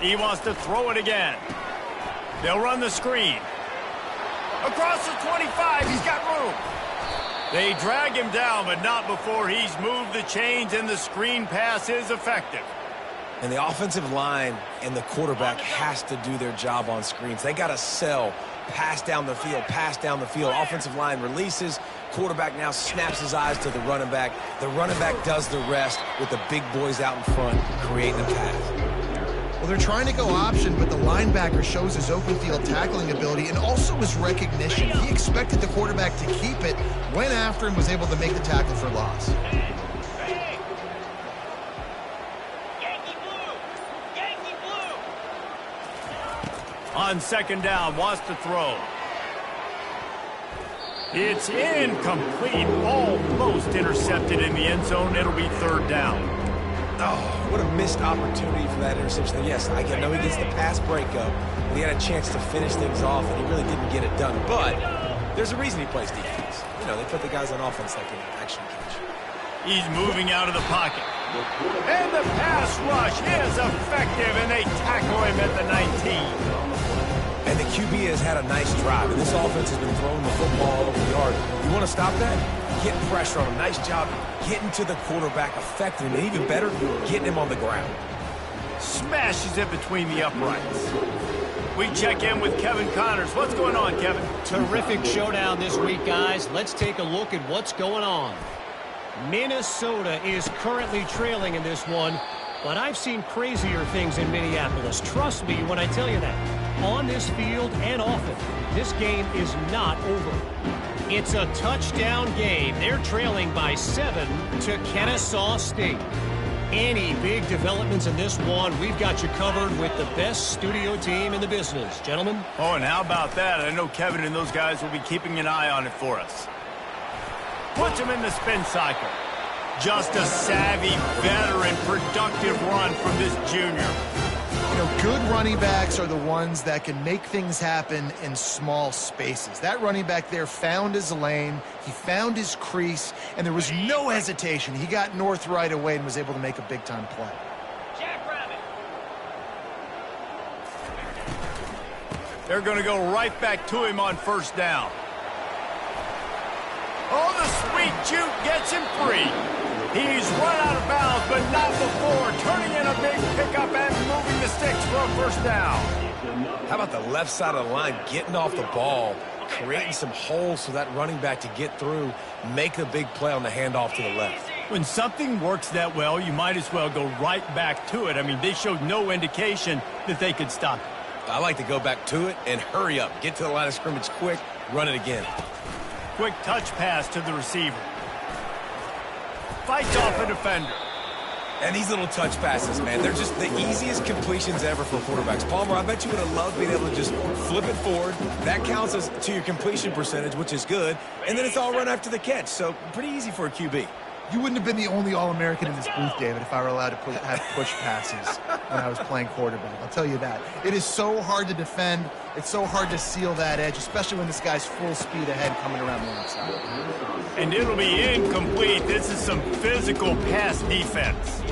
He wants to throw it again. They'll run the screen. Across the 25, he's got room. They drag him down, but not before he's moved the chains, and the screen pass is effective. And the offensive line and the quarterback has to do their job on screens. They got to sell, pass down the field, pass down the field. Offensive line releases. Quarterback now snaps his eyes to the running back. The running back does the rest with the big boys out in front, creating a pass. Well, they're trying to go option, but the linebacker shows his open field tackling ability and also his recognition. He expected the quarterback to keep it, went after him, was able to make the tackle for loss. On 2nd down, wants to throw. It's incomplete, almost intercepted in the end zone. It'll be 3rd down. Oh, what a missed opportunity for that interception. Yes, I know he gets the pass breakup, but he had a chance to finish things off, and he really didn't get it done. But there's a reason he plays defense. You know, they put the guys on offense that can actually catch. He's moving out of the pocket. And the pass rush is effective, and they tackle him at the 19. And the QB has had a nice drive, and this offense has been throwing the football all over the yard. You want to stop that? Get pressure on him. Nice job getting to the quarterback, affecting him, and even better, getting him on the ground. Smashes it between the uprights. We check in with Kevin Connors. What's going on, Kevin? Terrific showdown this week, guys. Let's take a look at what's going on. Minnesota is currently trailing in this one, but I've seen crazier things in Minneapolis. Trust me when I tell you that. On this field and often, this game is not over. It's a touchdown game. They're trailing by 7 to Kennesaw State. Any big developments in this one, we've got you covered with the best studio team in the business. Gentlemen? Oh, and how about that? I know Kevin and those guys will be keeping an eye on it for us. Puts him in the spin cycle. Just a savvy, veteran, productive run from this junior. You know, good running backs are the ones that can make things happen in small spaces. That running back there found his lane, he found his crease, and there was no hesitation. He got north right away and was able to make a big-time play. They're going to go right back to him on 1st down. Oh, the sweet juke gets him free. He's run out of bounds, but not before turning in a big pickup and moving the sticks for a 1st down. How about the left side of the line getting off the ball, creating some holes for that running back to get through, make a big play on the handoff to the left. When something works that well, you might as well go right back to it. I mean, they showed no indication that they could stop it. I like to go back to it and hurry up. Get to the line of scrimmage quick, run it again. Quick touch pass to the receiver. Fights off a defender. And these little touch passes, man, they're just the easiest completions ever for quarterbacks. Palmer, I bet you would have loved being able to just flip it forward. That counts as to your completion percentage, which is good. And then it's all run after the catch, so pretty easy for a QB. You wouldn't have been the only All-American in this booth, David, if I were allowed to have push passes. when I was playing quarterback. I'll tell you that. It is so hard to defend. It's so hard to seal that edge, especially when this guy's full speed ahead coming around the outside. And it'll be incomplete. This is some physical pass defense.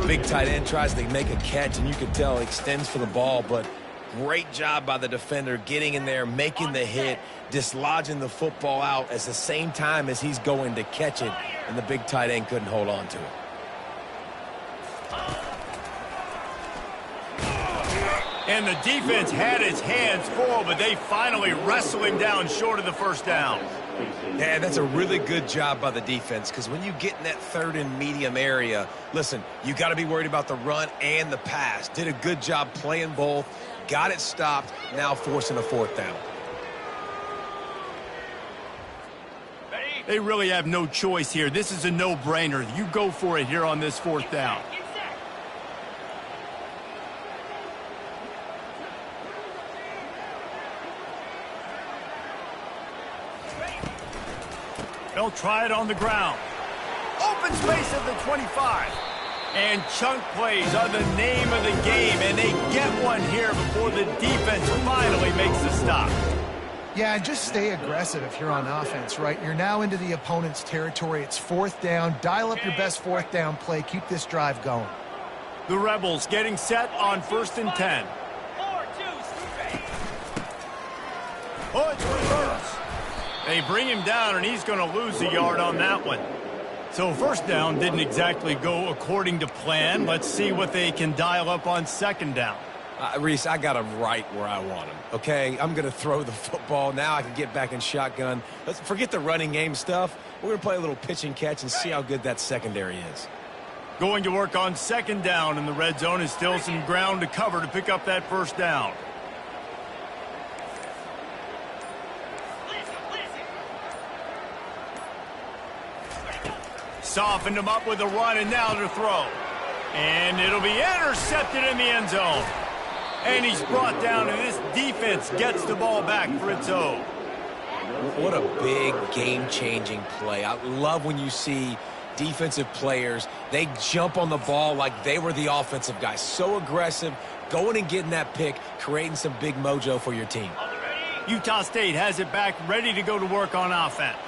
Big tight end tries to make a catch, and you can tell he extends for the ball, but great job by the defender getting in there, making the hit, dislodging the football out at the same time as he's going to catch it, and the big tight end couldn't hold on to it. And the defense had its hands full, but they finally wrestle him down short of the first down. Yeah, that's a really good job by the defense, because when you get in that third and medium area, listen, you got to be worried about the run and the pass. Did a good job playing both, got it stopped, now forcing a fourth down. They really have no choice here. This is a no-brainer. You go for it here on this fourth down. They'll try it on the ground. Open space at the 25. And chunk plays are the name of the game, and they get one here before the defense finally makes the stop. Yeah, and just stay aggressive if you're on offense, right? You're now into the opponent's territory. It's fourth down. Dial up your best fourth down play. Keep this drive going. The Rebels getting set on 1st and 10. Oh, it's reverse. They bring him down, and he's going to lose a yard on that one. So first down didn't exactly go according to plan. Let's see what they can dial up on 2nd down. Reese, I got him right where I want him, okay? I'm going to throw the football. Now I can get back in shotgun. Let's forget the running game stuff. We're going to play a little pitch and catch and see how good that secondary is. Going to work on 2nd down, and the red zone is still some ground to cover to pick up that first down. Softened him up with a run, and now to throw. And it'll be intercepted in the end zone. And he's brought down, and this defense gets the ball back for its own. What a big game-changing play. I love when you see defensive players, they jump on the ball like they were the offensive guys. So aggressive, going and getting that pick, creating some big mojo for your team. Utah State has it back, ready to go to work on offense.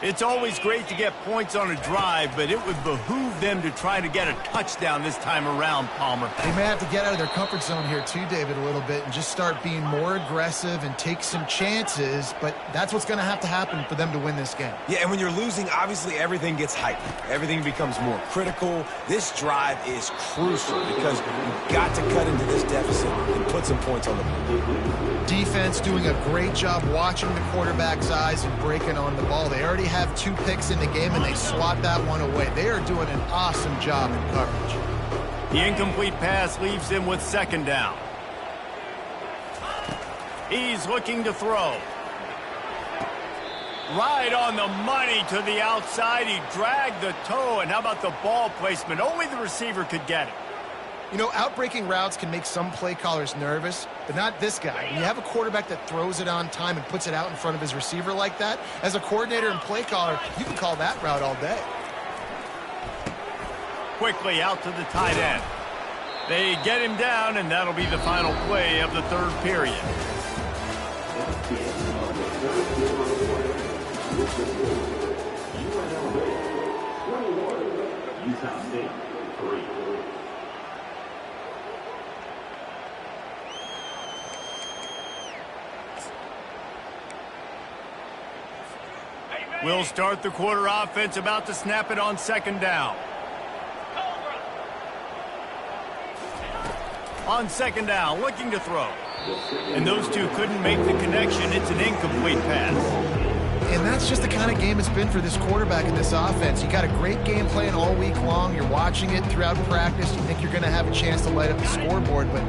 It's always great to get points on a drive, but it would behoove them to try to get a touchdown this time around, Palmer. They may have to get out of their comfort zone here too, David, a little bit and just start being more aggressive and take some chances, but that's what's going to happen for them to win this game. Yeah, and when you're losing, obviously everything gets heightened. Everything becomes more critical. This drive is crucial because you've got to cut into this deficit and put some points on the board. Defense doing a great job watching the quarterback's eyes and breaking on the ball. They already have 2 picks in the game, and they swat that one away. They are doing an awesome job in coverage. The incomplete pass leaves him with 2nd down. He's looking to throw. Right on the money to the outside. He dragged the toe, and how about the ball placement? Only the receiver could get it. You know, outbreaking routes can make some play callers nervous, but not this guy. When you have a quarterback that throws it on time and puts it out in front of his receiver like that, as a coordinator and play caller, you can call that route all day. Quickly out to the tight end. They get him down, and that'll be the final play of the 3rd period. Utah State 3. We'll start the quarter offense, about to snap it on 2nd down. On 2nd down, looking to throw. And those two couldn't make the connection. It's an incomplete pass. And that's just the kind of game it's been for this quarterback in this offense. You got a great game plan all week long. You're watching it throughout practice. You think you're going to have a chance to light up the scoreboard, but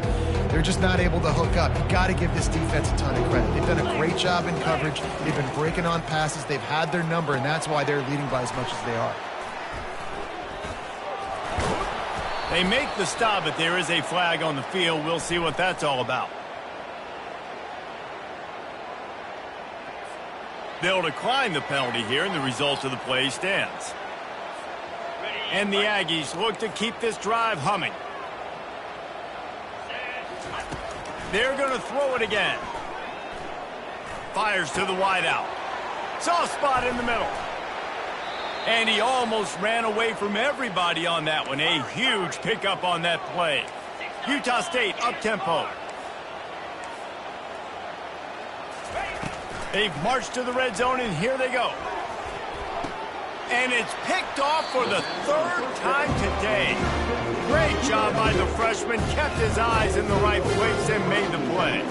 they're just not able to hook up. You got to give this defense a ton of credit. They've done a great job in coverage. They've been breaking on passes. They've had their number, and that's why they're leading by as much as they are. They make the stop, but there is a flag on the field. We'll see what that's all about. They'll decline the penalty here, and the result of the play stands. And the Aggies look to keep this drive humming. They're going to throw it again. Fires to the wideout. Soft spot in the middle. And he almost ran away from everybody on that one. A huge pickup on that play. Utah State up-tempo. They've marched to the red zone, and here they go. And it's picked off for the third time today. Great job by the freshman. Kept his eyes in the right place and made the play.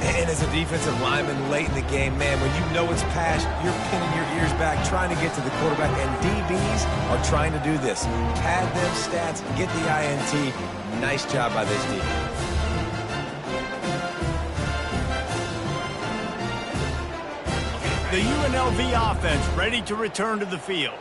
And as a defensive lineman late in the game, man, when you know it's pass, you're pinning your ears back, trying to get to the quarterback, and DBs are trying to do this. Pad them stats, get the INT. Nice job by this defense. The UNLV offense ready to return to the field.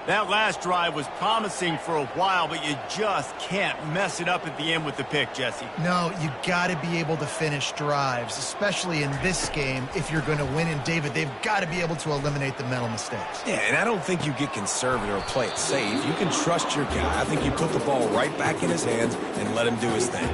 That last drive was promising for a while, but you just can't mess it up at the end with the pick, Jesse. No, you got to be able to finish drives, especially in this game. If you're going to win, and David, they've got to be able to eliminate the mental mistakes. Yeah, and I don't think you get conservative or play it safe. You can trust your guy. I think you put the ball right back in his hands and let him do his thing.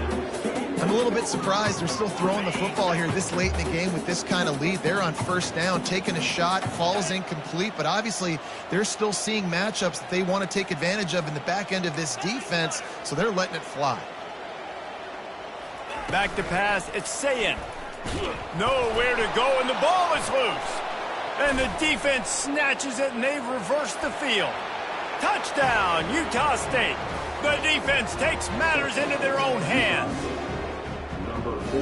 I'm a little bit surprised they're still throwing the football here this late in the game with this kind of lead. They're on first down, taking a shot, falls incomplete, but obviously they're still seeing matchups that they want to take advantage of in the back end of this defense, so they're letting it fly. Back to pass, it's Sayin. Nowhere to go, and the ball is loose. And the defense snatches it, and they've reversed the field. Touchdown, Utah State. The defense takes matters into their own hands.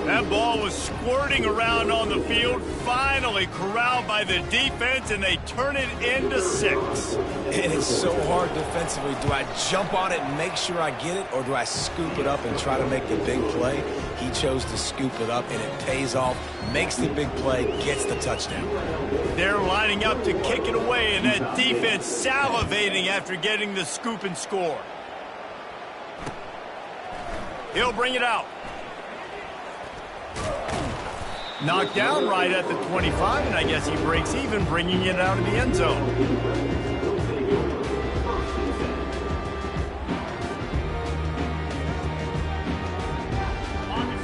That ball was squirting around on the field, finally corralled by the defense, and they turn it into 6. And it's so hard defensively. Do I jump on it and make sure I get it, or do I scoop it up and try to make the big play? He chose to scoop it up, and it pays off, makes the big play, gets the touchdown. They're lining up to kick it away, and that defense salivating after getting the scoop and score. He'll bring it out. Knocked down right at the 25, and I guess he breaks even, bringing it out of the end zone.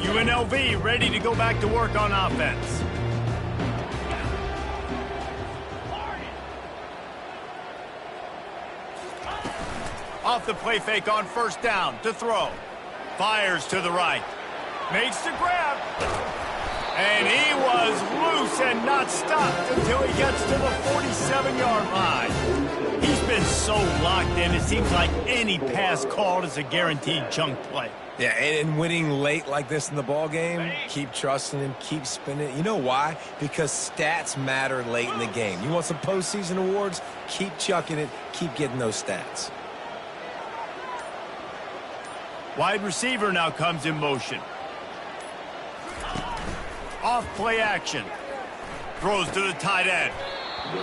UNLV ready to go back to work on offense. Off the play fake on first down to throw. Fires to the right. Makes the grab. And he was loose and not stopped until he gets to the 47-yard line. He's been so locked in, it seems like any pass called is a guaranteed chunk play. Yeah, and winning late like this in the ball game, keep trusting him, keep spinning. You know why? Because stats matter late in the game. You want some postseason awards? Keep chucking it, keep getting those stats. Wide receiver now comes in motion. Off play action. Throws to the tight end.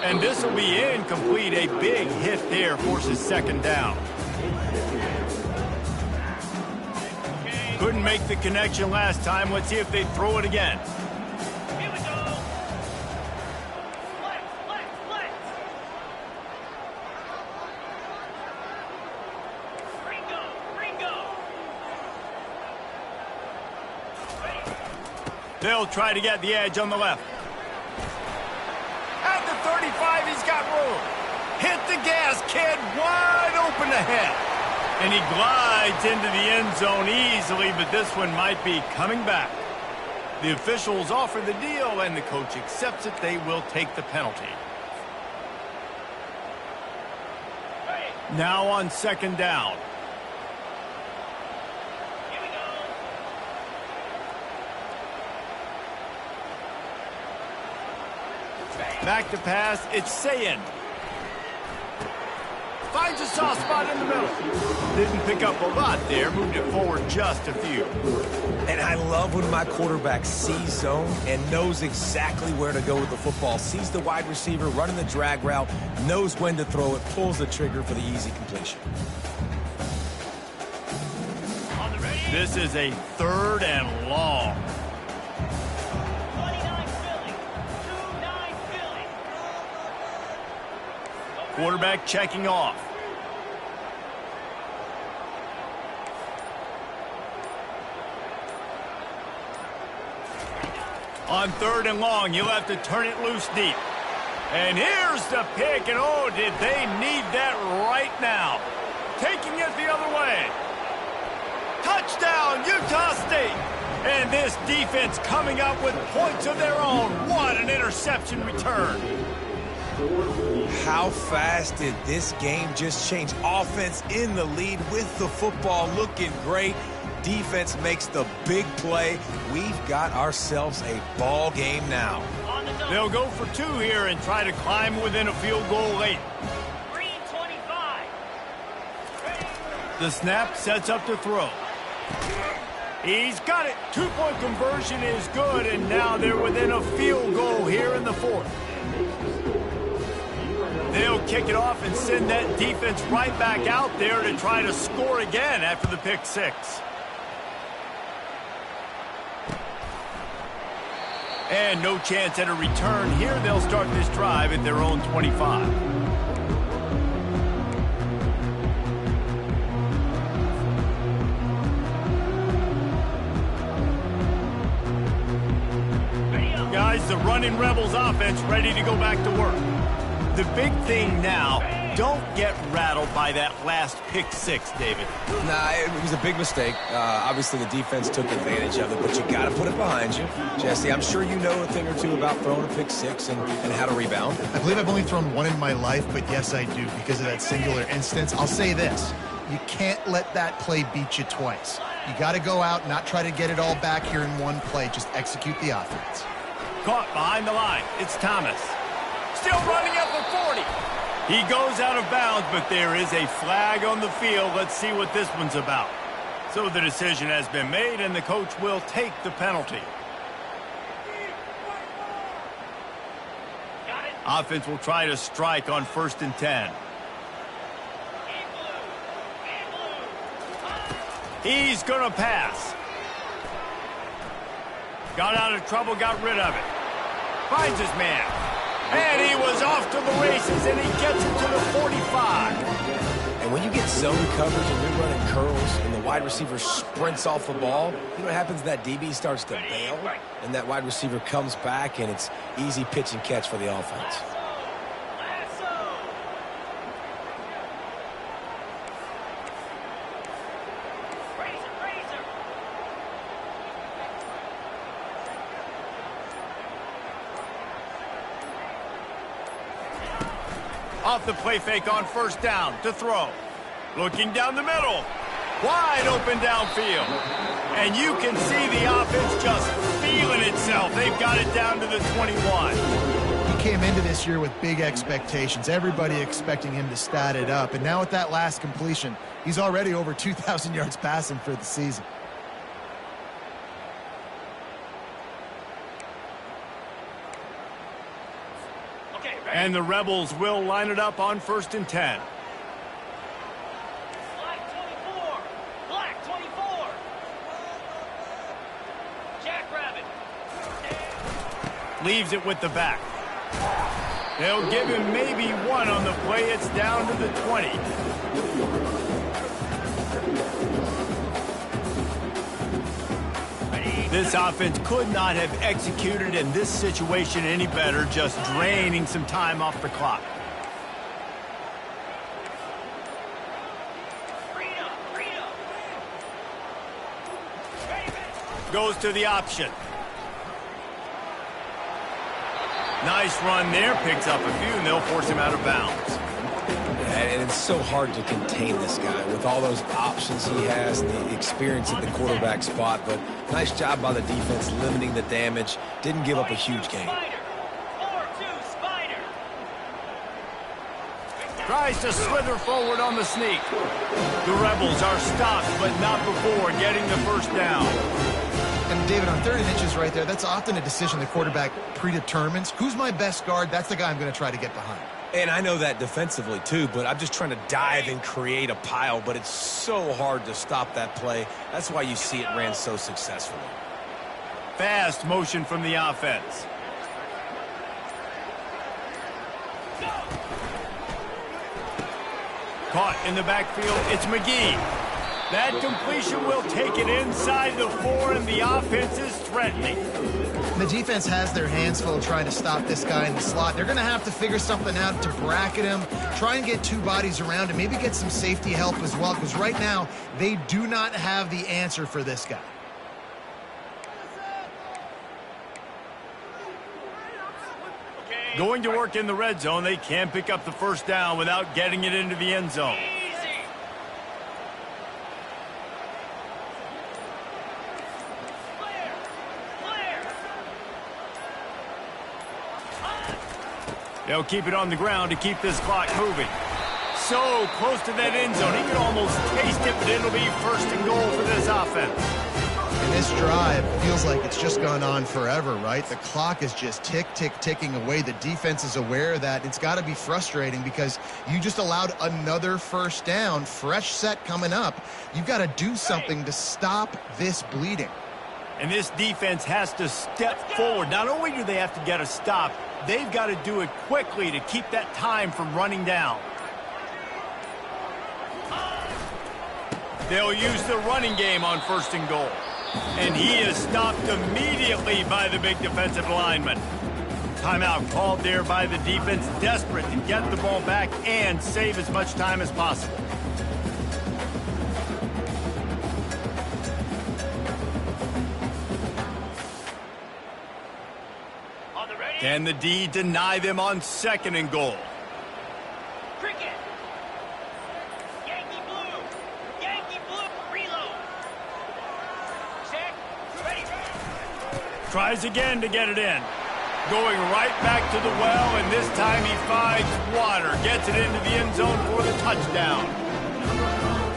And this will be incomplete. A big hit there forces second down. Couldn't make the connection last time. Let's see if they throw it again. Here we go. Flex. Ringo. They'll try to get the edge on the left. At the 35, he's got room. Hit the gas, kid. Wide open ahead. And he glides into the end zone easily, but this one might be coming back. The officials offer the deal, and the coach accepts it. They will take the penalty. Now on second down. Back to pass, it's Sayin. Finds a soft spot in the middle. Didn't pick up a lot there, moved it forward just a few. And I love when my quarterback sees zone and knows exactly where to go with the football. Sees the wide receiver running the drag route, knows when to throw it, pulls the trigger for the easy completion. This is a 3rd and long. Quarterback checking off. On 3rd and long, you'll have to turn it loose deep. And here's the pick, and oh, did they need that right now. Taking it the other way. Touchdown, Utah State. And this defense coming up with points of their own. What an interception return. How fast did this game just change? Offense in the lead with the football, looking great. Defense makes the big play. We've got ourselves a ball game now. They'll go for 2 here and try to climb within a field goal late. 3:25. The snap sets up to throw. He's got it. 2-point conversion is good, and now they're within a field goal here in the 4th. They'll kick it off and send that defense right back out there to try to score again after the pick 6. And no chance at a return here. They'll start this drive at their own 25. Guys, the running Rebels offense ready to go back to work. The big thing now, don't get rattled by that last pick 6, David. Nah, it was a big mistake. Obviously, the defense took advantage of it, but you got to put it behind you. Jesse, I'm sure you know a thing or two about throwing a pick 6 and how to rebound. I believe I've only thrown one in my life, but yes, I do because of that singular instance. I'll say this. You can't let that play beat you twice. You got to go out, not try to get it all back here in one play. Just execute the offense. Caught behind the line. It's Thomas. Still running up for 40. He goes out of bounds, but there is a flag on the field. Let's see what this one's about. So the decision has been made, and the coach will take the penalty. Offense will try to strike on 1st and 10. He's going to pass. Got out of trouble, got rid of it. Finds his man. And he was off to the races, and he gets it to the 45. And when you get zone coverage and you're running curls and the wide receiver sprints off the ball, you know what happens? That DB starts to bail, and that wide receiver comes back, and it's easy pitch and catch for the offense. Off the play fake on 1st down to throw. Looking down the middle. Wide open downfield. And you can see the offense just feeling itself. They've got it down to the 21. He came into this year with big expectations. Everybody expecting him to stat it up. And now with that last completion, he's already over 2,000 yards passing for the season. And the Rebels will line it up on 1st and 10. Black 24. Black 24. Jackrabbit. Leaves it with the back. They'll give him maybe 1 on the play. It's down to the 20. This offense could not have executed in this situation any better, just draining some time off the clock. Goes to the option. Nice run there, picks up a few, and they'll force him out of bounds. And it's so hard to contain this guy with all those options he has and the experience at the quarterback spot. But nice job by the defense limiting the damage. Didn't give up a huge gain. Tries to slither forward on the sneak. The Rebels are stopped, but not before getting the 1st down. And David, on 30 inches right there, that's often a decision the quarterback predetermines. Who's my best guard? That's the guy I'm going to try to get behind. And I know that defensively, too, but I'm just trying to dive and create a pile, but it's so hard to stop that play. That's why you see it ran so successfully. Fast motion from the offense. Caught in the backfield, it's McGee. That completion will take it inside the 4, and the offense is threatening. The defense has their hands full trying to stop this guy in the slot. They're going to have to figure something out to bracket him, try and get two bodies around him, maybe get some safety help as well, because right now they do not have the answer for this guy. Going to work in the red zone, they can't pick up the first down without getting it into the end zone. They'll keep it on the ground to keep this clock moving. So close to that end zone, he can almost taste it, but it'll be first and goal for this offense. And this drive feels like it's just gone on forever, right? The clock is just ticking away. The defense is aware of that. It's got to be frustrating because you just allowed another first down, fresh set coming up. You've got to do something to stop this bleeding. And this defense has to step forward. Not only do they have to get a stop, they've got to do it quickly to keep that time from running down. They'll use the running game on first and goal. And he is stopped immediately by the big defensive lineman. Timeout called there by the defense, desperate to get the ball back and save as much time as possible. Can the D deny them on second and goal? Cricket. Yankee blue. Yankee blue. Reload. Set. Ready. Tries again to get it in. Going right back to the well, and this time he finds water. Gets it into the end zone for the touchdown.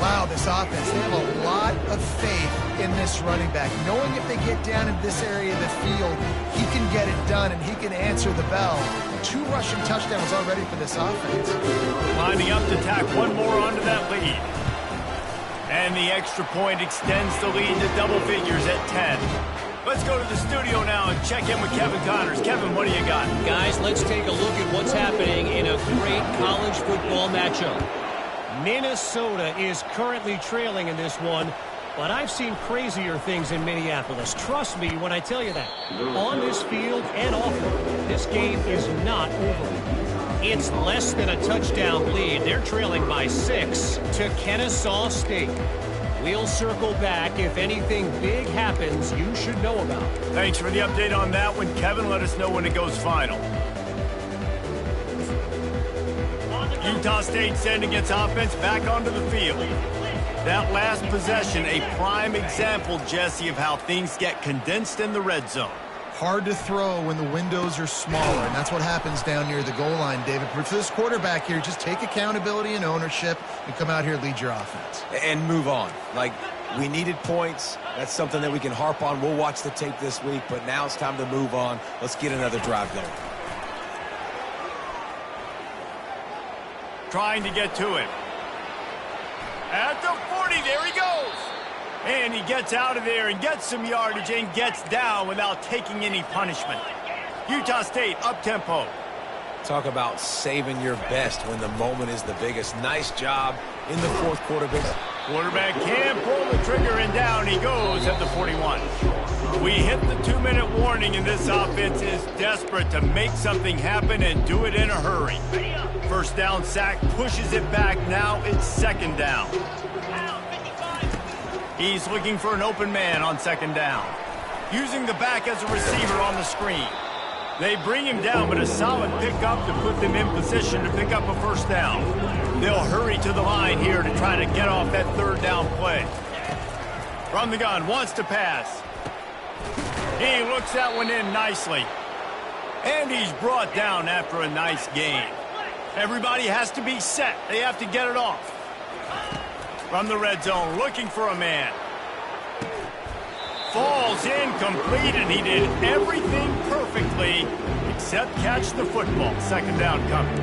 Wow, this offense, they have a lot of faith in this running back. Knowing if they get down in this area of the field, he can get it done and he can answer the bell. 2 rushing touchdowns already for this offense. Lining up to tack one more onto that lead. And the extra point extends the lead to double figures at 10. Let's go to the studio now and check in with Kevin Connors. Kevin, what do you got? Guys, let's take a look at what's happening in a great college football matchup. Minnesota is currently trailing in this one, but I've seen crazier things in Minneapolis. Trust me when I tell you that. On this field and off it, this game is not over. It's less than a touchdown lead. They're trailing by 6 to Kennesaw State. We'll circle back if anything big happens you should know about. Thanks for the update on that one, Kevin. Let us know when it goes final. Utah State sending its offense back onto the field. That last possession, a prime example, Jesse, of how things get condensed in the red zone. Hard to throw when the windows are smaller, and that's what happens down near the goal line, David. But for this quarterback here, just take accountability and ownership and come out here and lead your offense. And move on. Like, we needed points. That's something that we can harp on. We'll watch the tape this week, but now it's time to move on. Let's get another drive going. Trying to get to it. At the 40, there he goes. And he gets out of there and gets some yardage and gets down without taking any punishment. Utah State up-tempo. Talk about saving your best when the moment is the biggest. Nice job in the fourth quarter. Quarterback can pull the trigger, and down he goes at the 41. We hit the 2-minute warning, and this offense is desperate to make something happen and do it in a hurry. First down sack pushes it back. Now it's second down. He's looking for an open man on second down. Using the back as a receiver on the screen. They bring him down, but a solid pickup to put them in position to pick up a first down. They'll hurry to the line here to try to get off that third down play. From the gun, wants to pass. He looks that one in nicely. And he's brought down after a nice gain. Everybody has to be set. They have to get it off. From the red zone, looking for a man. Falls incomplete, and he did everything perfectly except catch the football. Second down coming.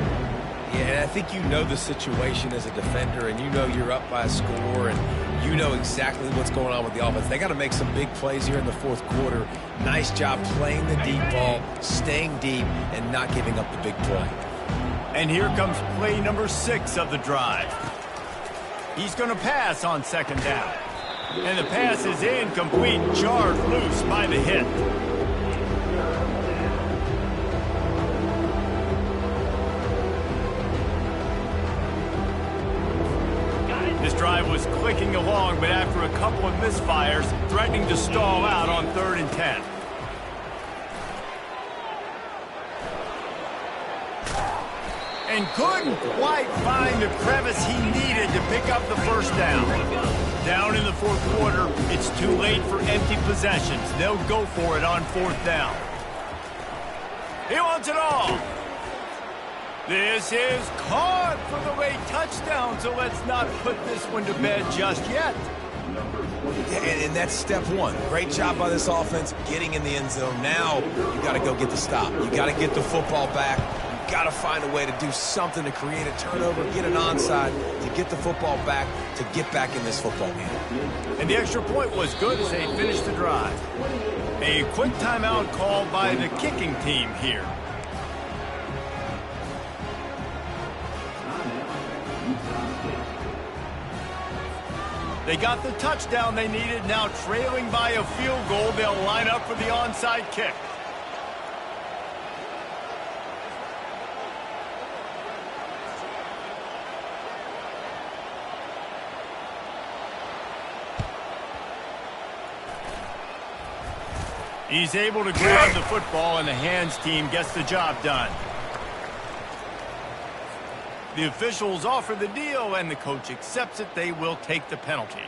Yeah, I think you know the situation as a defender, and you know you're up by a score, and you know exactly what's going on with the offense. They got to make some big plays here in the fourth quarter. Nice job playing the deep ball, staying deep, and not giving up the big play. And here comes play number 6 of the drive. He's going to pass on second down. And the pass is incomplete, jarred loose by the hit. This drive was clicking along, but after a couple of misfires, threatening to stall out on 3rd and 10. And couldn't quite find the crevice he needed to pick up the first down. Down in the 4th quarter, it's too late for empty possessions. They'll go for it on 4th down. He wants it all. This is caught for the late touchdown, so let's not put this one to bed just yet. And that's step one. Great job by this offense getting in the end zone. Now you got to go get the stop. You got to get the football back. You got to find a way to do something to create a turnover, get an onside, to get the football back, to get back in this football game. And the extra point was good as they finished the drive. A quick timeout called by the kicking team here. They got the touchdown they needed. Now trailing by a field goal, they'll line up for the onside kick. He's able to grab the football, and the hands team gets the job done. The officials offer the deal, and the coach accepts it. They will take the penalty.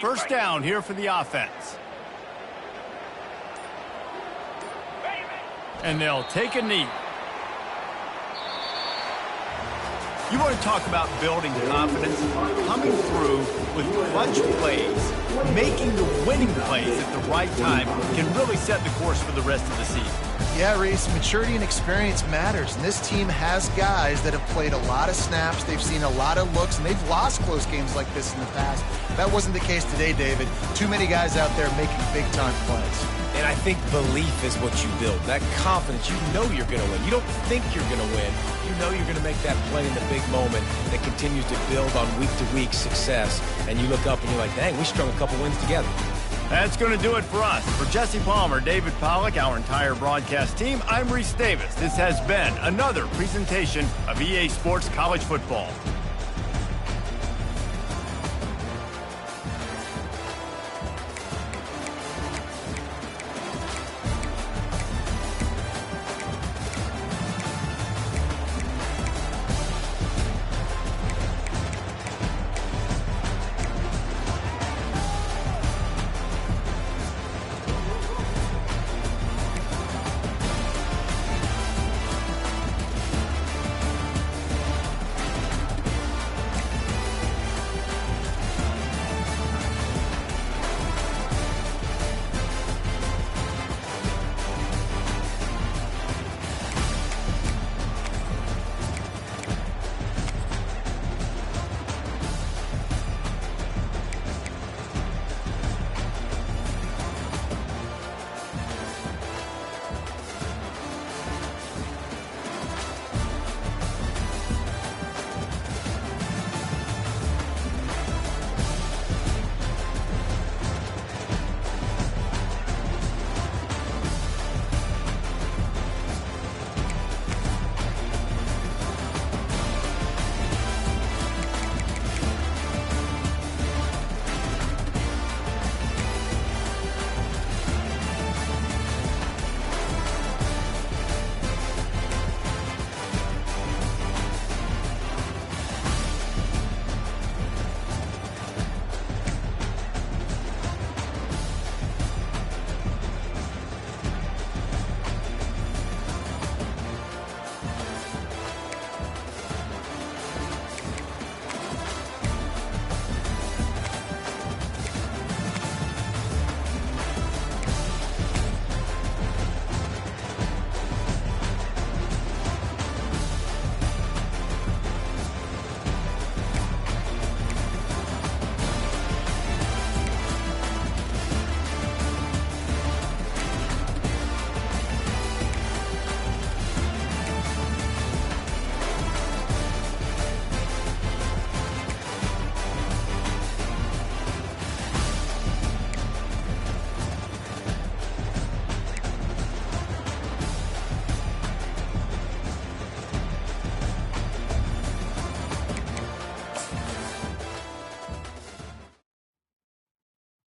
First down here for the offense. And they'll take a knee. You want to talk about building confidence? Coming through with clutch plays, making the winning plays at the right time can really set the course for the rest of the season. Yeah, Reese, maturity and experience matters, and this team has guys that have played a lot of snaps, they've seen a lot of looks, and they've lost close games like this in the past. That wasn't the case today, David. Too many guys out there making big-time plays. And I think belief is what you build. That confidence, you know you're going to win. You don't think you're going to win. You know you're going to make that play in the big moment that continues to build on week-to-week success. And you look up and you're like, dang, we strung a couple wins together. That's going to do it for us. For Jesse Palmer, David Pollack, our entire broadcast team, I'm Reese Davis. This has been another presentation of EA Sports College Football.